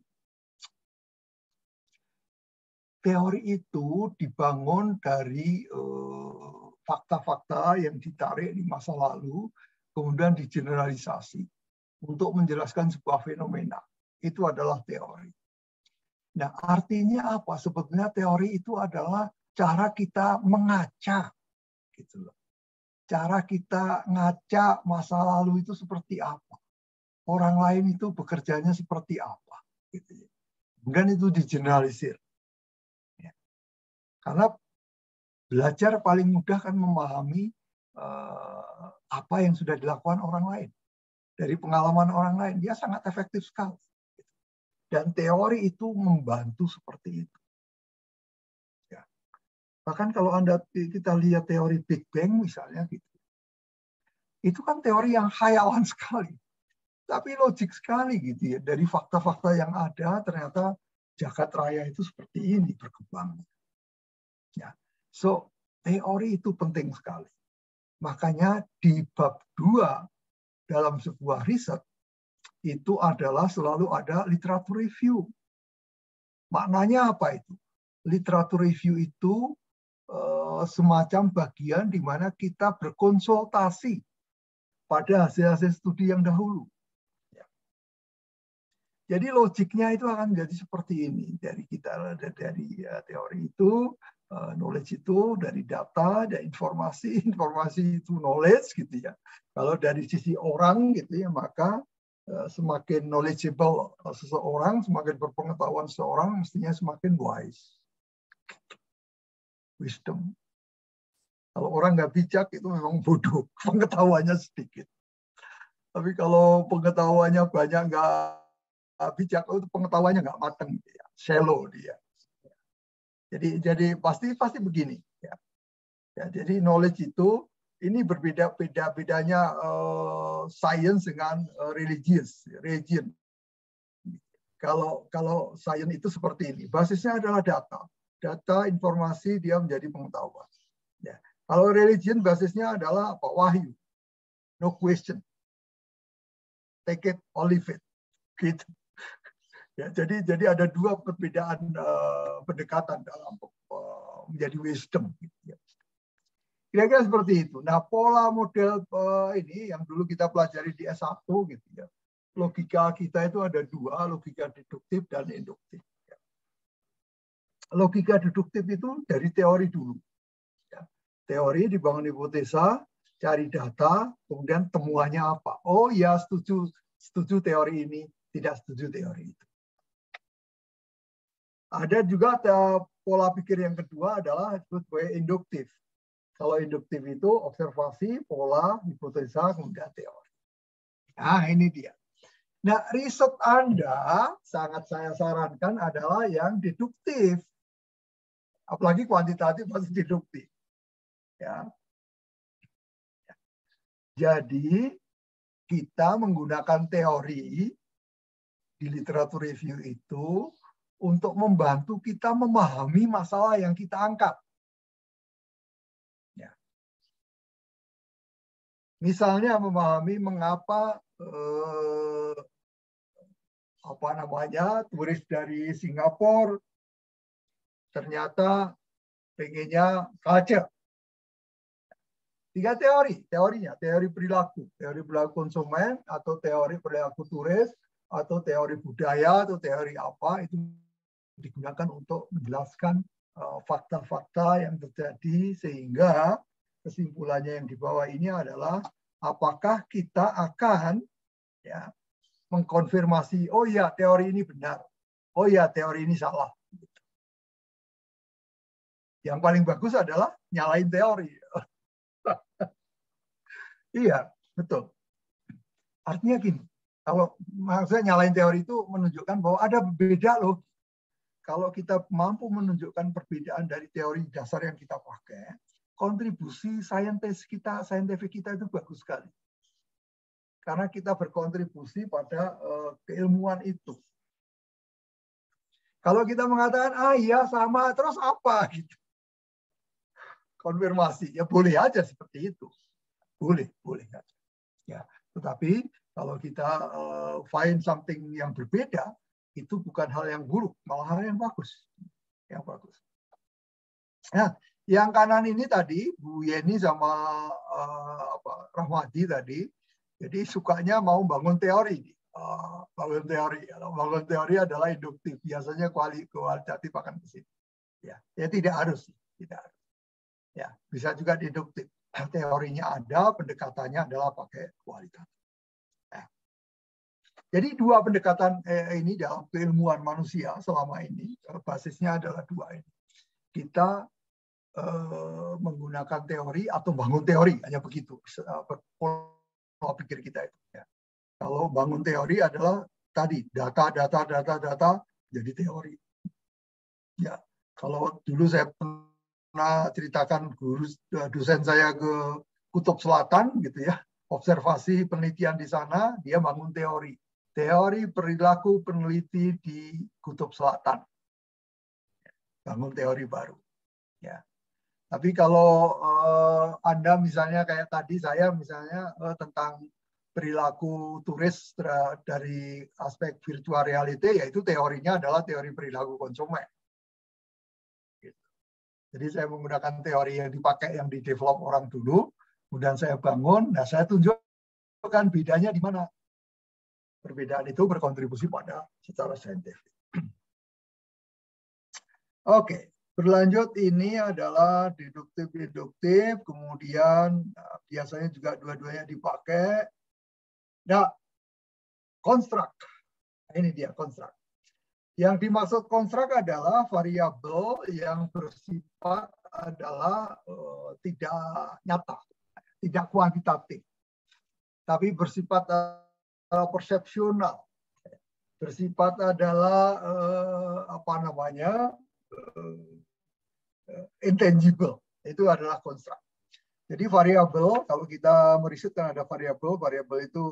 Teori itu dibangun dari fakta-fakta yang ditarik di masa lalu, kemudian digeneralisasi. untuk menjelaskan sebuah fenomena. Itu adalah teori. Nah, artinya apa? Sebetulnya teori itu adalah cara kita mengaca, gitu loh. Cara kita ngaca masa lalu itu seperti apa. Orang lain itu bekerjanya seperti apa. Gitu. Kemudian itu digeneralisir. Ya. Karena belajar paling mudah kan memahami apa yang sudah dilakukan orang lain. Dari pengalaman orang lain, dia sangat efektif sekali. Dan teori itu membantu seperti itu. Ya. Bahkan kalau kita lihat teori Big Bang misalnya, gitu, itu kan teori yang khayalan sekali. Tapi logik sekali gitu ya. Dari fakta-fakta yang ada, ternyata jagat raya itu seperti ini berkembang. Ya. So, teori itu penting sekali. Makanya di bab 2 dalam sebuah riset, itu adalah selalu ada literatur review. Maknanya apa itu? Literatur review itu semacam bagian di mana kita berkonsultasi pada hasil-hasil studi yang dahulu. Ya. Jadi logiknya itu akan menjadi seperti ini. Dari teori itu, knowledge itu dari data, dari informasi itu knowledge gitu ya. Kalau dari sisi orang gitu ya, maka semakin knowledgeable seseorang, semakin berpengetahuan seseorang, mestinya semakin wise. Wisdom. Kalau orang nggak bijak itu memang bodoh, pengetahuannya sedikit. Tapi kalau pengetahuannya banyak nggak bijak, itu pengetahuannya nggak matang, ya. Shallow dia. Jadi pasti begini. Ya. Ya, jadi knowledge itu ini bedanya science dengan religion. Kalau science itu seperti ini, basisnya adalah data informasi dia menjadi pengetahuan. Ya. Kalau religion basisnya adalah apa? Wahyu, no question, take it or leave it, gitu. Ya, jadi ada dua perbedaan pendekatan dalam menjadi wisdom. Gitu, ya. Kira-kira seperti itu. Nah, pola model ini yang dulu kita pelajari di S1 gitu ya. Logika kita itu ada dua, logika deduktif dan induktif. Ya. Logika deduktif itu dari teori dulu. Ya. Teori dibangun hipotesa, cari data, kemudian temuannya apa. Oh ya, setuju teori ini, tidak setuju teori itu. Ada juga pola pikir yang kedua adalah disebut sebagai induktif. Kalau induktif itu observasi, pola, hipotesa, kemudian teori. Nah, ini dia. Nah, riset Anda sangat saya sarankan adalah yang deduktif. Apalagi kuantitatif masih deduktif. Ya. Jadi, kita menggunakan teori di literatur review itu untuk membantu kita memahami masalah yang kita angkat. Misalnya memahami mengapa turis dari Singapura ternyata pengennya culture. 3 teorinya, teori perilaku konsumen, atau teori perilaku turis, atau teori budaya, atau teori apa, itu digunakan untuk menjelaskan fakta-fakta yang terjadi, sehingga kesimpulannya yang dibawa ini adalah apakah kita akan ya mengkonfirmasi, oh ya teori ini benar, oh ya teori ini salah. Yang paling bagus adalah nyalain teori. Iya, betul. Artinya gini, kalau maksudnya nyalain teori itu menunjukkan bahwa ada beda loh. Kalau kita mampu menunjukkan perbedaan dari teori dasar yang kita pakai, kontribusi saintifik kita itu bagus sekali. Karena kita berkontribusi pada keilmuan itu. Kalau kita mengatakan, iya sama, terus apa? Gitu. Konfirmasi, ya boleh aja seperti itu. Boleh aja. Ya, tetapi kalau kita find something yang berbeda, itu bukan hal yang buruk, malah hal yang bagus. Yang bagus. Nah, yang kanan ini tadi, Bu Yeni sama Rahmadi tadi, Jadi sukanya mau bangun teori. Bangun teori. Kalau bangun teori adalah induktif. Biasanya kualitatif akan ke sini. Ya, tidak harus. Tidak harus. Ya, bisa juga deduktif. Teorinya ada, pendekatannya adalah pakai kualitatif. Ya. Jadi dua pendekatan ini dalam keilmuan manusia selama ini, basisnya adalah dua ini. Kita menggunakan teori atau bangun teori, hanya begitu. Pola pikir kita itu. Ya. Kalau bangun teori adalah tadi, data, jadi teori. Ya, kalau dulu saya pernah ceritakan dosen saya ke Kutub Selatan gitu ya, observasi penelitian di sana, dia bangun teori perilaku peneliti di Kutub Selatan, bangun teori baru ya. Tapi kalau Anda misalnya kayak tadi saya misalnya tentang perilaku turis dari aspek virtual reality, yaitu teorinya adalah teori perilaku konsumen. Jadi saya menggunakan teori yang dipakai, yang di-develop orang dulu, kemudian saya bangun, nah saya tunjukkan bedanya di mana. Perbedaan itu berkontribusi pada secara saintifik. Oke, berlanjut ini adalah deduktif, kemudian biasanya juga dua-duanya dipakai. Nah, konstruk. Ini dia konstruk. Yang dimaksud konstruk adalah variabel yang bersifat adalah tidak nyata, tidak kuantitatif, tapi bersifat persepsional, bersifat adalah intangible. Itu adalah konstruk. Jadi variabel, kalau kita meriset kan ada variabel itu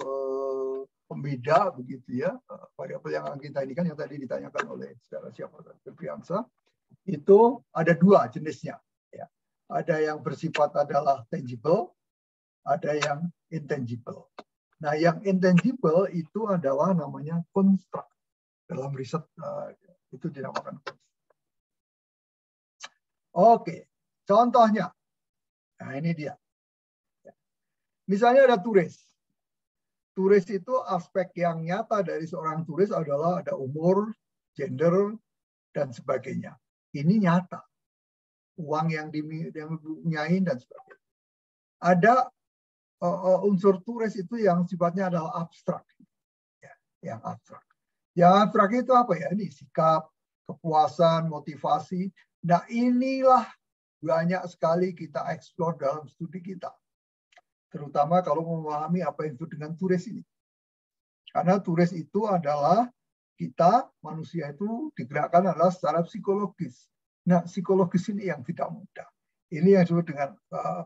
pembeda begitu ya. Variabel yang kita ini kan yang tadi ditanyakan oleh saudara siapa Febriansa, itu ada dua jenisnya. Ya. Ada yang bersifat adalah tangible, ada yang intangible. Nah, yang intangible itu adalah namanya konstruk. Dalam riset itu dinamakan konstruk. Oke, contohnya. Nah, ini dia. Misalnya ada turis. Turis itu aspek yang nyata dari seorang turis adalah ada umur, gender, dan sebagainya. Ini nyata. Uang yang dipunyai dan sebagainya. Ada unsur turis itu yang sifatnya adalah abstrak. Ya, yang abstrak. Yang abstrak itu apa ya? Ini sikap, kepuasan, motivasi. Nah, inilah banyak sekali kita eksplor dalam studi kita. Terutama kalau memahami apa yang disebut dengan turis ini. Karena turis itu adalah kita, manusia itu digerakkan adalah secara psikologis. Nah, psikologis ini yang tidak mudah. Ini yang disebut dengan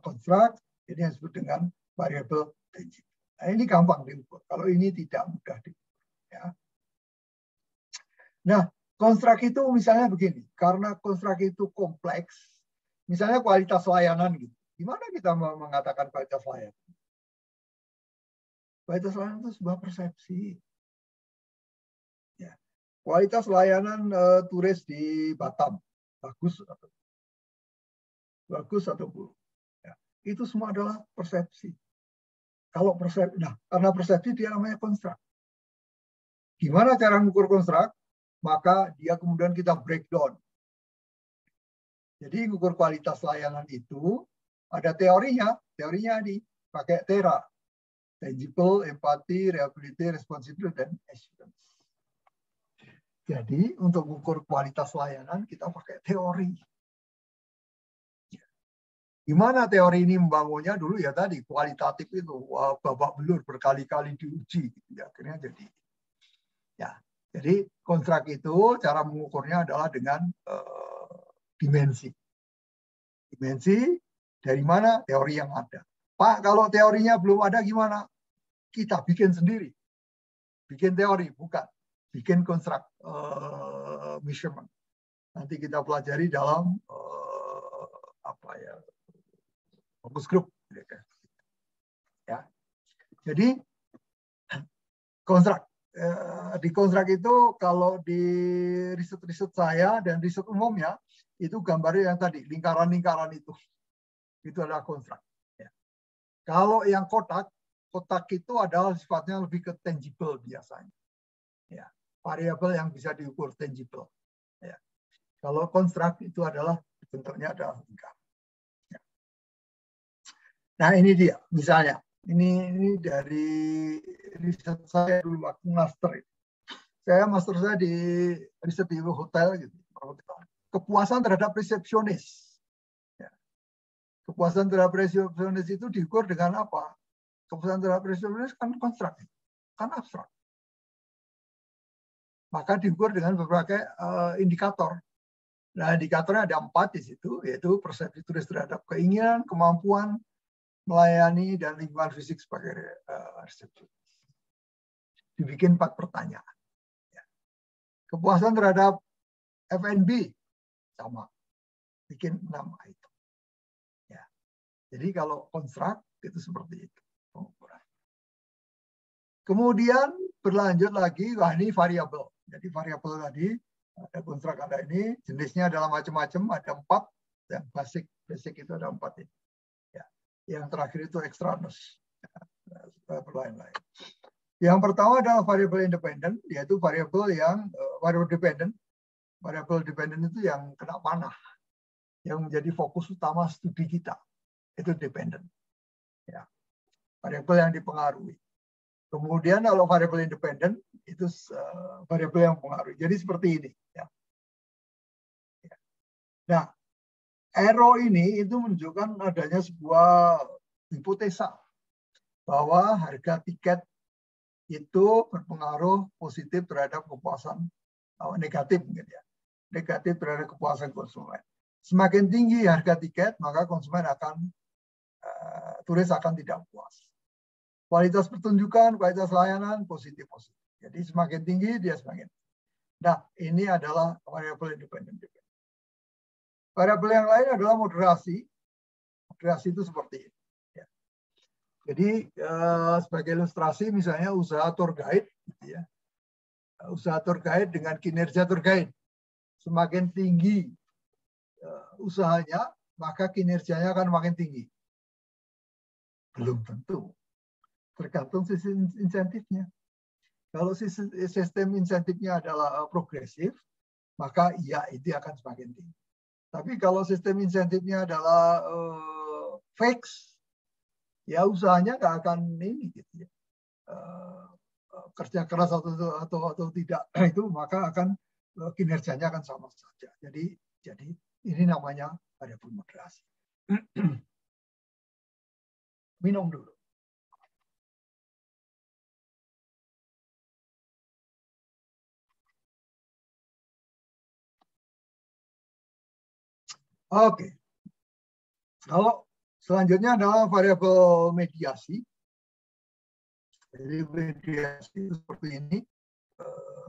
konstruk, ini yang disebut dengan variabel tangible. Nah, ini gampang diukur. Kalau ini tidak mudah diukur. Ya. Nah, konstruk itu misalnya begini. Karena konstruk itu kompleks, misalnya kualitas layanan gitu. Gimana kita mengatakan kualitas layanan? Kualitas layanan itu sebuah persepsi. Ya. Kualitas layanan turis di Batam bagus atau buruk. Ya. Itu semua adalah persepsi. Kalau persepsi, nah karena persepsi dia namanya konstruk. Gimana cara mengukur konstruk? Maka dia kemudian kita breakdown. Jadi mengukur kualitas layanan itu ada teorinya dipakai TERA, tangible, empathy, reliability, responsibility, dan assurance. Jadi untuk mengukur kualitas layanan kita pakai teori. Gimana teori ini membangunnya dulu ya tadi kualitatif itu babak belur berkali-kali diuji, ya, akhirnya jadi. Ya, jadi konstruk itu cara mengukurnya adalah dengan dimensi. Dimensi dari mana? Teori yang ada. Pak, kalau teorinya belum ada gimana? Kita bikin sendiri. Bikin teori, bukan. Bikin konstruk measurement. Nanti kita pelajari dalam focus group. Ya. Jadi konstruk. Di konstruk itu kalau di riset-riset saya dan riset umumnya itu gambarnya yang tadi lingkaran-lingkaran itu adalah konstruk. Ya. Kalau yang kotak kotak itu adalah sifatnya lebih ke tangible biasanya. Ya, variabel yang bisa diukur tangible. Ya. Kalau konstruk itu adalah bentuknya adalah lingkar. Ya. Nah ini dia, misalnya ini dari riset saya dulu waktu master. Saya master saya di riset di hotel gitu. Kepuasan terhadap resepsionis. Ya. Kepuasan terhadap resepsionis itu diukur dengan apa? Kepuasan terhadap resepsionis kan konstruk, kan abstrak. Maka diukur dengan berbagai indikator. Nah, indikatornya ada 4 di situ, yaitu persepsi turis terhadap keinginan, kemampuan, melayani, dan lingkungan fisik sebagai resepsionis. Dibikin 4 pertanyaan. Ya. Kepuasan terhadap F&B sama, bikin 6 item. Ya. Jadi kalau konstruk itu seperti itu pengukuran. Kemudian berlanjut lagi, wah ini variabel. Jadi variabel tadi ada konstruk, ada ini jenisnya adalah macam-macam, ada 4. Yang basic itu ada 4 ini. Ya. Yang terakhir itu extraneous, berlain-lain. Yang pertama adalah variabel independen, yaitu variabel yang variabel dependent. Variabel dependent itu yang kena panah, yang menjadi fokus utama studi kita, itu dependent. Ya. Variabel yang dipengaruhi. Kemudian kalau variabel independen itu variabel yang mempengaruhi. Jadi seperti ini. Ya. Nah, arrow ini itu menunjukkan adanya sebuah hipotesa bahwa harga tiket itu berpengaruh positif terhadap kepuasan negatif mungkin ya. Negatif terhadap kepuasan konsumen. Semakin tinggi harga tiket, maka konsumen akan turis akan tidak puas. Kualitas pertunjukan, kualitas layanan positif. Jadi semakin tinggi dia semakin. Nah, ini adalah variabel independen. Variabel yang lain adalah moderasi. Moderasi itu seperti ini. Ya. Jadi sebagai ilustrasi misalnya usaha tour guide, gitu ya. Usaha tour guide dengan kinerja tour guide. Semakin tinggi usahanya, maka kinerjanya akan makin tinggi. Belum tentu. Tergantung sistem insentifnya. Kalau sistem insentifnya adalah progresif, maka iya itu akan semakin tinggi. Tapi kalau sistem insentifnya adalah fix, ya usahanya nggak akan ini gitu ya. Kerja keras atau tidak itu maka akan kinerjanya akan sama saja. Jadi ini namanya variabel moderasi. Minum dulu. Oke. Kalau selanjutnya adalah variabel mediasi. Jadi mediasi seperti ini.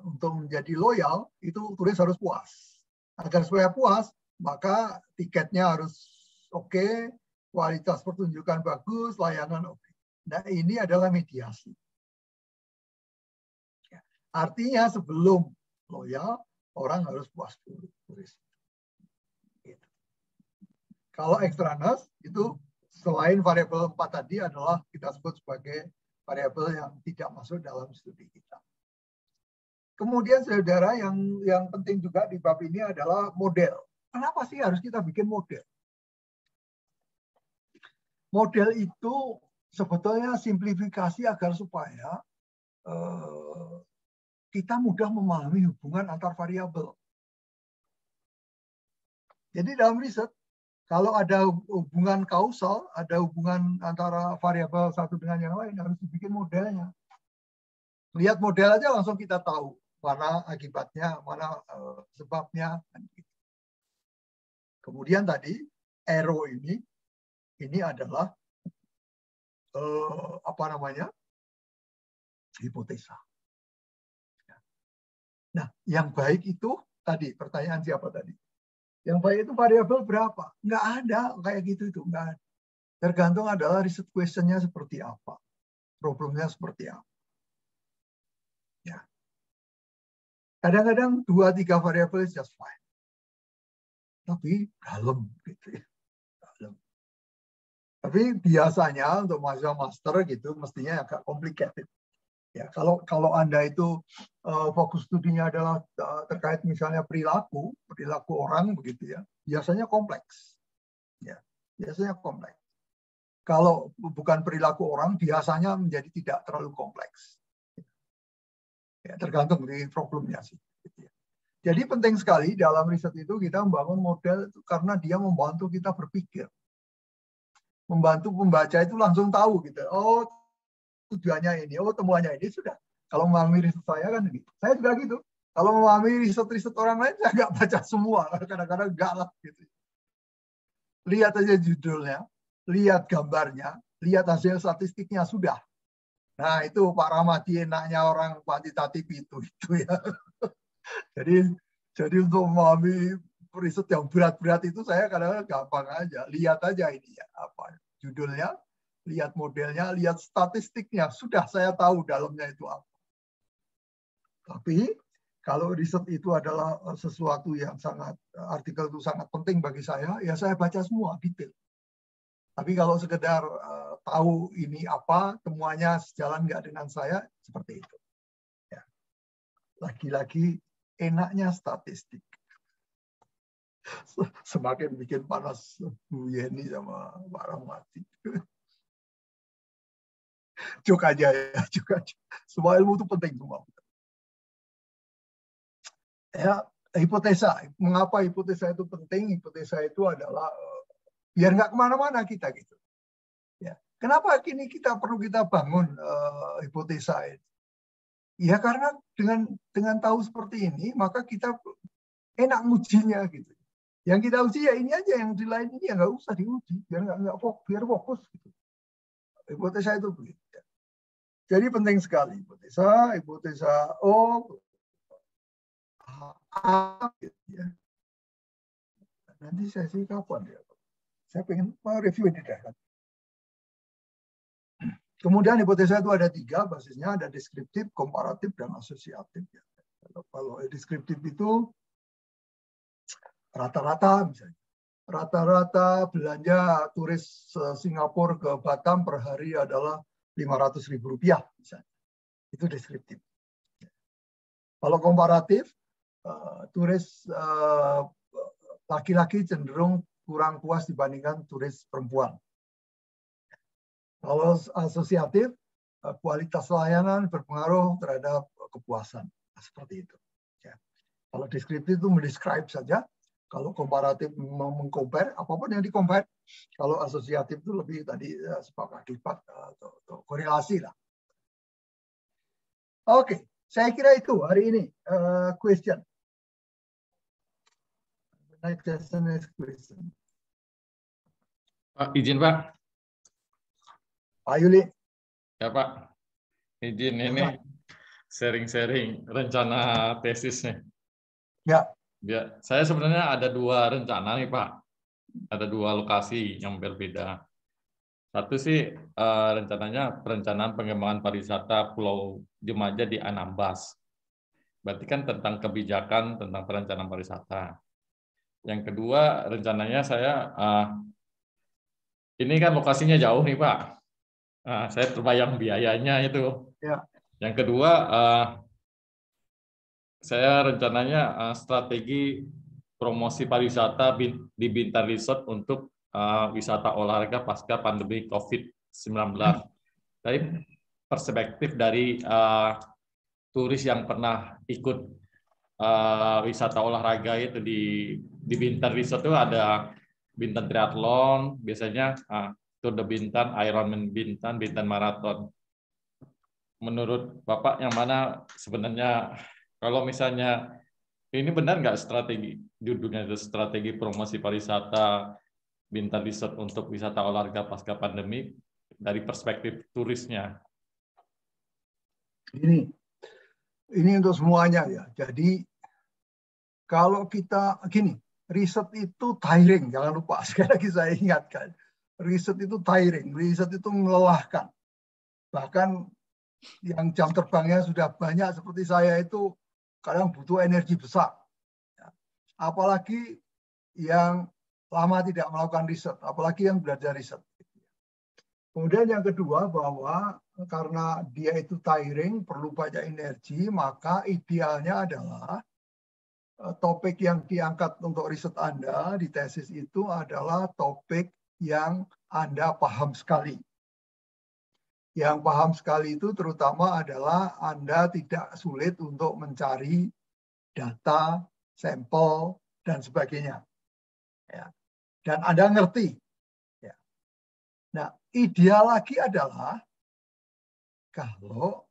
Untuk menjadi loyal, itu turis harus puas. Agar supaya puas, maka tiketnya harus oke, kualitas pertunjukan bagus, layanan oke. Nah, ini adalah mediasi. Artinya sebelum loyal, orang harus puas dulu turis. Gitu. Kalau extraneous, itu selain variabel 4 tadi adalah kita sebut sebagai variabel yang tidak masuk dalam studi kita. Kemudian saudara yang penting juga di bab ini adalah model. Kenapa sih harus kita bikin model? Model itu sebetulnya simplifikasi agar supaya kita mudah memahami hubungan antar variabel. Jadi dalam riset, kalau ada hubungan kausal, ada hubungan antara variabel satu dengan yang lain, harus dibikin modelnya. Lihat model aja langsung kita tahu mana akibatnya, mana sebabnya. Kemudian tadi arrow ini adalah hipotesa. Nah, yang baik itu tadi pertanyaan siapa tadi? Yang baik itu variabel berapa? Nggak ada kayak gitu itu, nggak ada. Tergantung adalah riset questionnya seperti apa, problemnya seperti apa. Ya. Kadang-kadang 2-3 variabel is just fine. Tapi dalam gitu ya. Dalam. Tapi biasanya untuk mahasiswa master gitu mestinya agak complicated. Ya, kalau Anda itu fokus studinya adalah terkait misalnya perilaku orang begitu ya, biasanya kompleks. Ya, biasanya kompleks. Kalau bukan perilaku orang, biasanya menjadi tidak terlalu kompleks. Ya, tergantung dari problemnya sih. Gitu ya. Jadi penting sekali dalam riset itu kita membangun model itu karena dia membantu kita berpikir. Membantu pembaca itu langsung tahu gitu. Oh, tujuannya ini, oh temuannya ini sudah. Kalau memahami riset saya kan gitu. Saya juga gitu. Kalau memahami riset orang lain, saya nggak baca semua. Kadang-kadang nggak lah gitu. Lihat aja judulnya, lihat gambarnya, lihat hasil statistiknya sudah. Nah itu Pak Ramadi enaknya orang kuantitatif itu ya. Jadi untuk memahami riset yang berat-berat itu saya kadang-kadang gampang aja. Lihat aja ini ya apa judulnya, lihat modelnya, lihat statistiknya. Sudah saya tahu dalamnya itu apa. Tapi kalau riset itu adalah sesuatu yang sangat, artikel itu sangat penting bagi saya, ya saya baca semua detail. Tapi kalau sekedar tahu ini apa, temuannya sejalan nggak dengan saya, seperti itu. Ya. Lagi-lagi enaknya statistik. Semakin bikin panas Bu Yeni sama Pak Ramadi. Cuk aja ya, cuk aja. Semua ilmu itu penting semua. Ya, hipotesa. Mengapa hipotesa itu penting? Hipotesa itu adalah biar nggak kemana-mana kita gitu. Ya. Kenapa kini perlu kita bangun hipotesa itu? Ya karena dengan tahu seperti ini, maka kita enak ngujinya gitu. Yang kita uji ya ini aja, yang di lain ini ya nggak usah diuji, biar fokus gitu. Hipotesa itu begitu. Ya. Jadi penting sekali hipotesa A, gitu ya. Nanti sesi kapan ya? Saya pengen review ini deh. Kemudian hipotesa itu ada 3 basisnya, ada deskriptif, komparatif, dan asosiatif. Ya. Kalau deskriptif itu rata-rata misalnya. Rata-rata belanja turis Singapura ke Batam per hari adalah Rp500.000 misalnya. Itu deskriptif. Kalau komparatif, turis laki-laki cenderung kurang puas dibandingkan turis perempuan. Kalau asosiatif, kualitas layanan berpengaruh terhadap kepuasan. Seperti itu. Ya. Kalau deskriptif itu mendescribe saja. Kalau komparatif mengcompare, apapun yang di-compare. Kalau asosiatif itu lebih tadi sebab akibat atau korelasi lah. Oke, saya kira itu hari ini. Question. Next question. Pak, izin Pak. Pak Yuli. Ya Pak, izin ini sharing-sharing rencana tesisnya. Ya. Ya, saya sebenarnya ada 2 rencana nih Pak. Ada 2 lokasi yang berbeda. Satu sih rencananya perencanaan pengembangan pariwisata Pulau Jemaja di Anambas. Berarti kan tentang kebijakan tentang perencanaan pariwisata. Yang kedua rencananya saya ini kan lokasinya jauh nih Pak. Saya terbayang biayanya itu. Ya. Yang kedua saya rencananya strategi promosi pariwisata di Bintan Resort untuk wisata olahraga pasca pandemi COVID-19. Dari perspektif dari turis yang pernah ikut wisata olahraga itu di Bintan Resort itu ada Bintan Triathlon, biasanya Tour de Bintan, Ironman Bintan, Bintan Marathon. Menurut Bapak yang mana sebenarnya kalau misalnya ini benar nggak strategi judulnya itu strategi promosi pariwisata Bintan Resort untuk wisata olahraga pasca pandemi dari perspektif turisnya? Ini untuk semuanya ya. Jadi kalau kita gini, riset itu tiring, jangan lupa sekali lagi saya ingatkan. Riset itu tiring, riset itu melelahkan. Bahkan yang jam terbangnya sudah banyak seperti saya itu kadang butuh energi besar. Apalagi yang lama tidak melakukan riset, apalagi yang belajar riset. Kemudian yang kedua bahwa karena dia itu tiring, perlu banyak energi, maka idealnya adalah topik yang diangkat untuk riset Anda di tesis itu adalah topik yang Anda paham sekali. Yang paham sekali itu terutama adalah Anda tidak sulit untuk mencari data, sampel, dan sebagainya. Ya. Dan Anda ngerti. Ya. Nah, ideal lagi adalah kalau,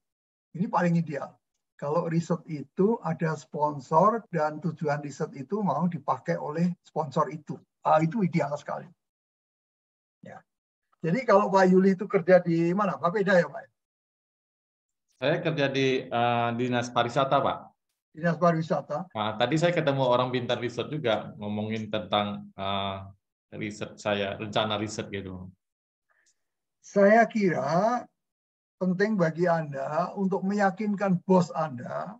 ini paling ideal, kalau riset itu ada sponsor dan tujuan riset itu mau dipakai oleh sponsor itu. Itu ideal sekali. Ya. Jadi kalau Pak Yuli itu kerja di mana? Pak Beda ya Pak? Saya kerja di Dinas Pariwisata, Pak. Dinas Pariwisata. Nah, tadi saya ketemu orang pintar riset juga ngomongin tentang riset saya, rencana riset gitu. Saya kira penting bagi Anda untuk meyakinkan bos Anda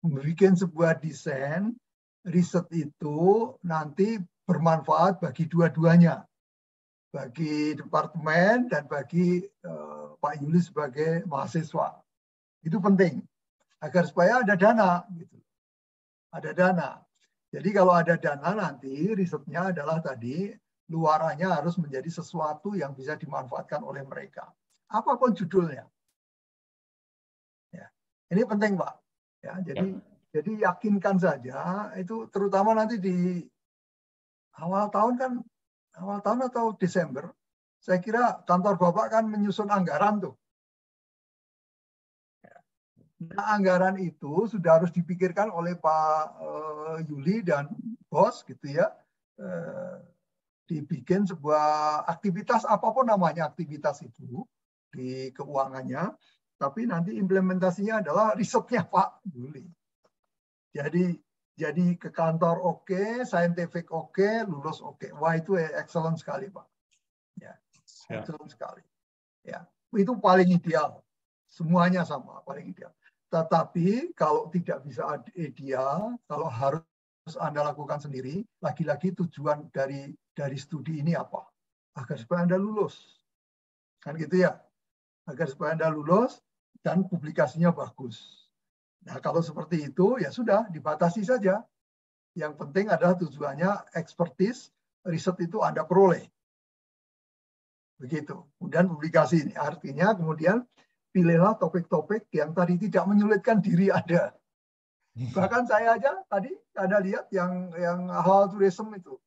membuat sebuah desain riset itu nanti bermanfaat bagi dua-duanya, bagi departemen dan bagi Pak Yuli sebagai mahasiswa. Itu penting agar supaya ada dana, gitu. Ada dana. Jadi kalau ada dana nanti risetnya adalah tadi luarannya harus menjadi sesuatu yang bisa dimanfaatkan oleh mereka. Apapun judulnya. Ya. Ini penting, Pak. Ya, jadi yakinkan saja itu terutama nanti di awal tahun atau Desember, saya kira kantor Bapak kan menyusun anggaran tuh. Nah, anggaran itu sudah harus dipikirkan oleh Pak Yuli dan bos gitu ya. Dibikin sebuah aktivitas apapun namanya aktivitas itu di keuangannya, tapi nanti implementasinya adalah risetnya Pak Yuli. Jadi ke kantor oke, scientific oke, lulus oke. Wah itu excellent sekali Pak. Ya, excellent sekali. Ya, itu paling ideal. Semuanya sama, paling ideal. Tetapi kalau tidak bisa ideal, kalau harus Anda lakukan sendiri, lagi-lagi tujuan dari studi ini apa? Agar supaya Anda lulus. Kan gitu ya. Agar supaya Anda lulus dan publikasinya bagus. Nah, kalau seperti itu, ya sudah, dibatasi saja. Yang penting adalah tujuannya expertise, riset itu Anda peroleh. Begitu. Kemudian publikasi ini. Artinya kemudian pilihlah topik-topik yang tadi tidak menyulitkan diri Anda. Bahkan saya aja tadi Anda lihat yang halal tourism itu.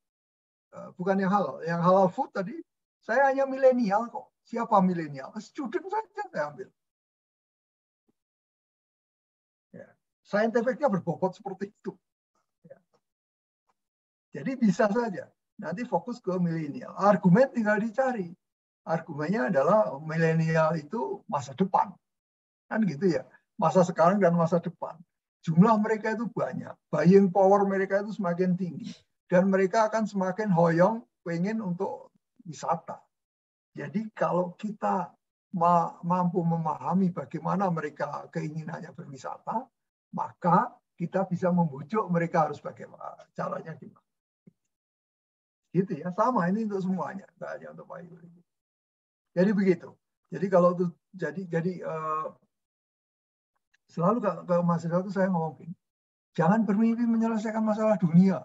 Bukan yang halal food tadi. Saya hanya milenial kok. Siapa milenial? Student saja saya ambil. Ya. Saintifiknya berbobot seperti itu. Ya. Jadi bisa saja. Nanti fokus ke milenial. Argumen tinggal dicari. Argumennya adalah milenial itu masa depan. Kan gitu ya. Masa sekarang dan masa depan. Jumlah mereka itu banyak. Buying power mereka itu semakin tinggi. Dan mereka akan semakin hoyong pengen untuk wisata. Jadi kalau kita mampu memahami bagaimana mereka keinginannya berwisata, maka kita bisa membujuk mereka harus bagaimana, caranya gimana. Gitu ya, sama ini untuk semuanya, nggak hanya untuk Pak Yuli. Jadi begitu. Jadi kalau itu selalu ke mahasiswa itu saya ngomong gini, jangan bermimpi menyelesaikan masalah dunia.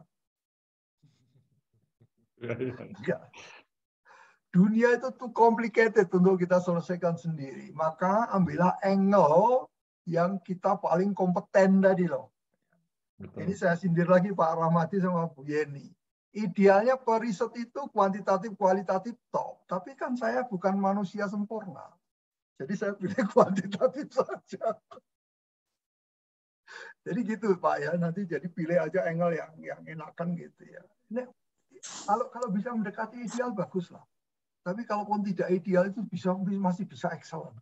Enggak. Dunia itu too complicated untuk kita selesaikan sendiri. Maka ambillah angle yang kita paling kompeten tadi loh. Betul. Ini saya sindir lagi Pak Rahmati sama Bu Yeni. Idealnya periset itu kuantitatif, kualitatif top. Tapi kan saya bukan manusia sempurna. Jadi saya pilih kuantitatif saja. Jadi gitu Pak ya. Nanti jadi pilih aja angle yang enakan gitu ya. Ini, kalau bisa mendekati ideal baguslah. Tapi kalaupun tidak ideal itu masih bisa excellent.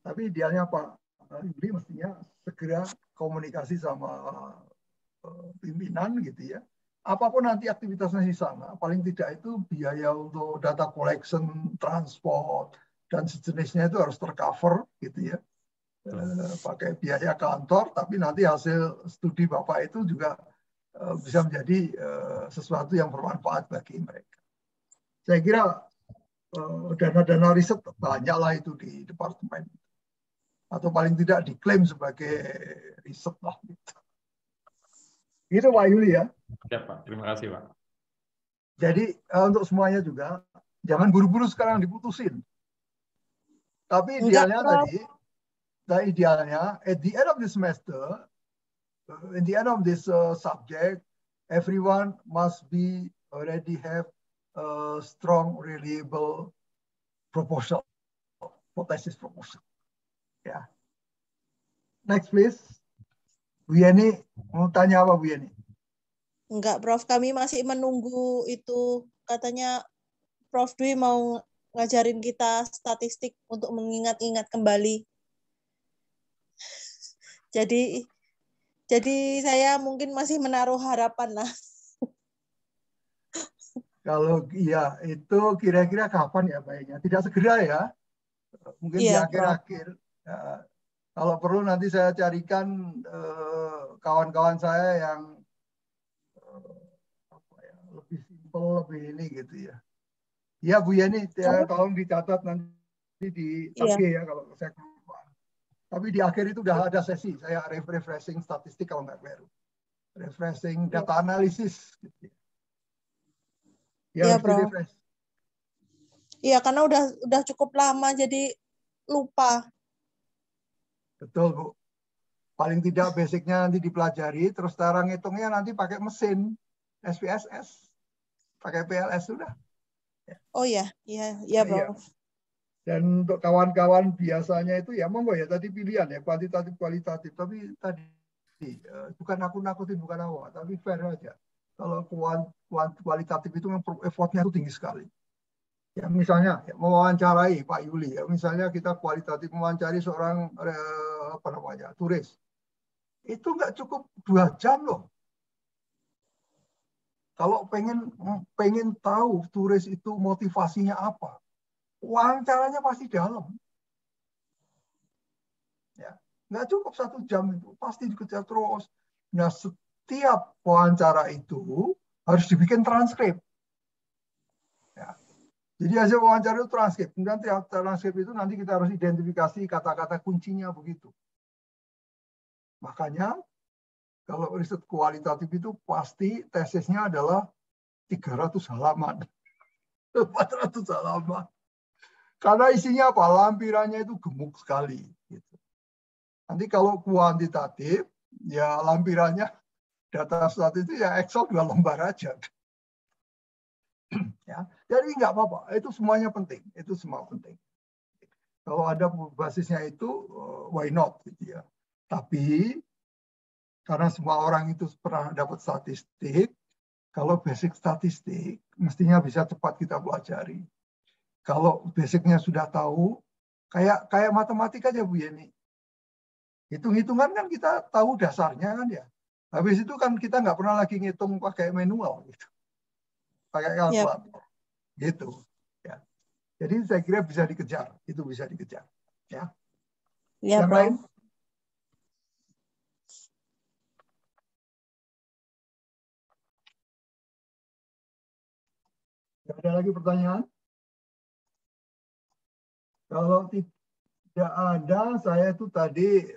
Tapi idealnya Pak Yuli mestinya segera komunikasi sama pimpinan gitu ya. Apapun nanti aktivitasnya di sana, paling tidak itu biaya untuk data collection, transport, dan sejenisnya itu harus tercover gitu ya. Pakai biaya kantor, tapi nanti hasil studi Bapak itu juga bisa menjadi sesuatu yang bermanfaat bagi mereka. Saya kira dana-dana riset banyaklah itu di departemen. Atau paling tidak diklaim sebagai riset lah. Gitu Pak Yuli ya. Ya Pak, terima kasih Pak. Jadi untuk semuanya juga, jangan buru-buru sekarang diputusin. Tapi idealnya idealnya, at the end of the semester, in the end of this subject, everyone must be already have a strong, reliable proposal, hypothesis proposal. Ya. Next please. Bu Yani, mau tanya apa Bu Yani? Enggak, Prof. Kami masih menunggu itu. Katanya Prof. Dwi mau ngajarin kita statistik untuk mengingat-ingat kembali. Jadi saya mungkin masih menaruh harapan lah. Kalau iya, itu kira-kira kapan ya baiknya? Tidak segera ya. Mungkin di Iya, akhir-akhir. Ya, kalau perlu nanti saya carikan kawan-kawan saya yang lebih simpel, lebih ini gitu ya. Iya Bu Yani, tolong dicatat nanti di tabge ya kalau saya lupa. Tapi di akhir itu udah ada sesi, saya refreshing statistik kalau nggak baru. Refreshing data analisis. Gitu. Iya, Bro. Iya, karena udah cukup lama jadi lupa. Betul, Bu. Paling tidak basicnya nanti dipelajari, terus cara ngitungnya nanti pakai mesin SPSS, pakai PLS sudah. Oh iya, Bro. Iya. Dan untuk kawan-kawan biasanya itu ya monggo ya tadi pilihan ya kuantitatif kualitatif, tapi tadi bukan aku nakutin bukan awak, tapi fair aja. Kalau kualitatif itu effortnya itu tinggi sekali. Ya misalnya mewawancarai Pak Yuli, ya misalnya kita kualitatif mewawancari seorang turis, itu nggak cukup 2 jam loh. Kalau pengen tahu turis itu motivasinya apa, wawancaranya pasti dalam. Ya, nggak cukup 1 jam itu, pasti dikejar terus. Nah, setiap wawancara itu harus dibikin transkrip. Ya. Jadi hasil wawancara itu transkrip. Kemudian transkrip itu nanti kita harus identifikasi kata-kata kuncinya begitu. Makanya kalau riset kualitatif itu pasti tesisnya adalah 300 halaman. 400 halaman. Karena isinya apa? Lampirannya itu gemuk sekali. Gitu. Nanti kalau kuantitatif, ya lampirannya data statistik ya Excel 2 lembar aja. Ya, jadi nggak apa-apa. Itu semuanya penting. Itu semua penting. Kalau ada basisnya itu, why not? Gitu ya. Tapi karena semua orang itu pernah dapat statistik, kalau basic statistik mestinya bisa cepat kita pelajari. Kalau basicnya sudah tahu, kayak matematika aja Bu Yeni. Hitung-hitungan kan kita tahu dasarnya kan ya. Habis itu kan kita nggak pernah lagi ngitung pakai manual gitu. Pakai kalkulator. Gitu. Ya. Jadi saya kira bisa dikejar. Itu bisa dikejar. Ya. Yang lain? Tidak ada lagi pertanyaan? Kalau tidak ada, saya itu tadi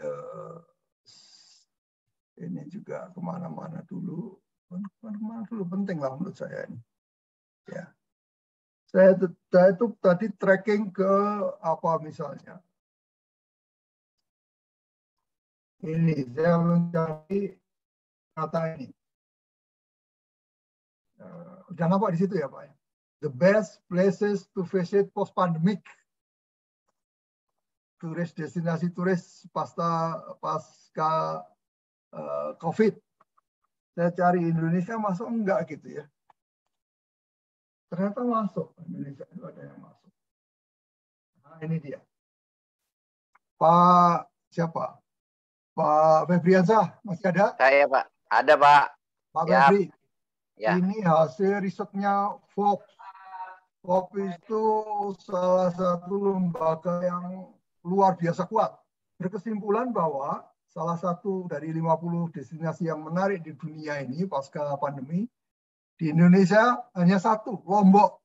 ini juga kemana-mana dulu. Kemana-mana dulu, penting lah menurut saya ini. Ya. Saya itu tadi tracking ke apa misalnya. Ini, saya mencari kata ini. Udah nampak di situ ya Pak? The best places to visit post-pandemic. Destinasi turis pasca COVID. Saya cari Indonesia masuk enggak gitu ya. Ternyata masuk. Indonesia itu ada yang masuk. Nah ini dia. Pak siapa? Pak Febriansyah masih ada? Saya Pak. Ada Pak. Pak Febri. Ya. Ini hasil risetnya Forbes. Forbes itu salah satu lembaga yang luar biasa kuat. Berkesimpulan bahwa salah satu dari 50 destinasi yang menarik di dunia ini pasca pandemi, di Indonesia hanya 1, Lombok.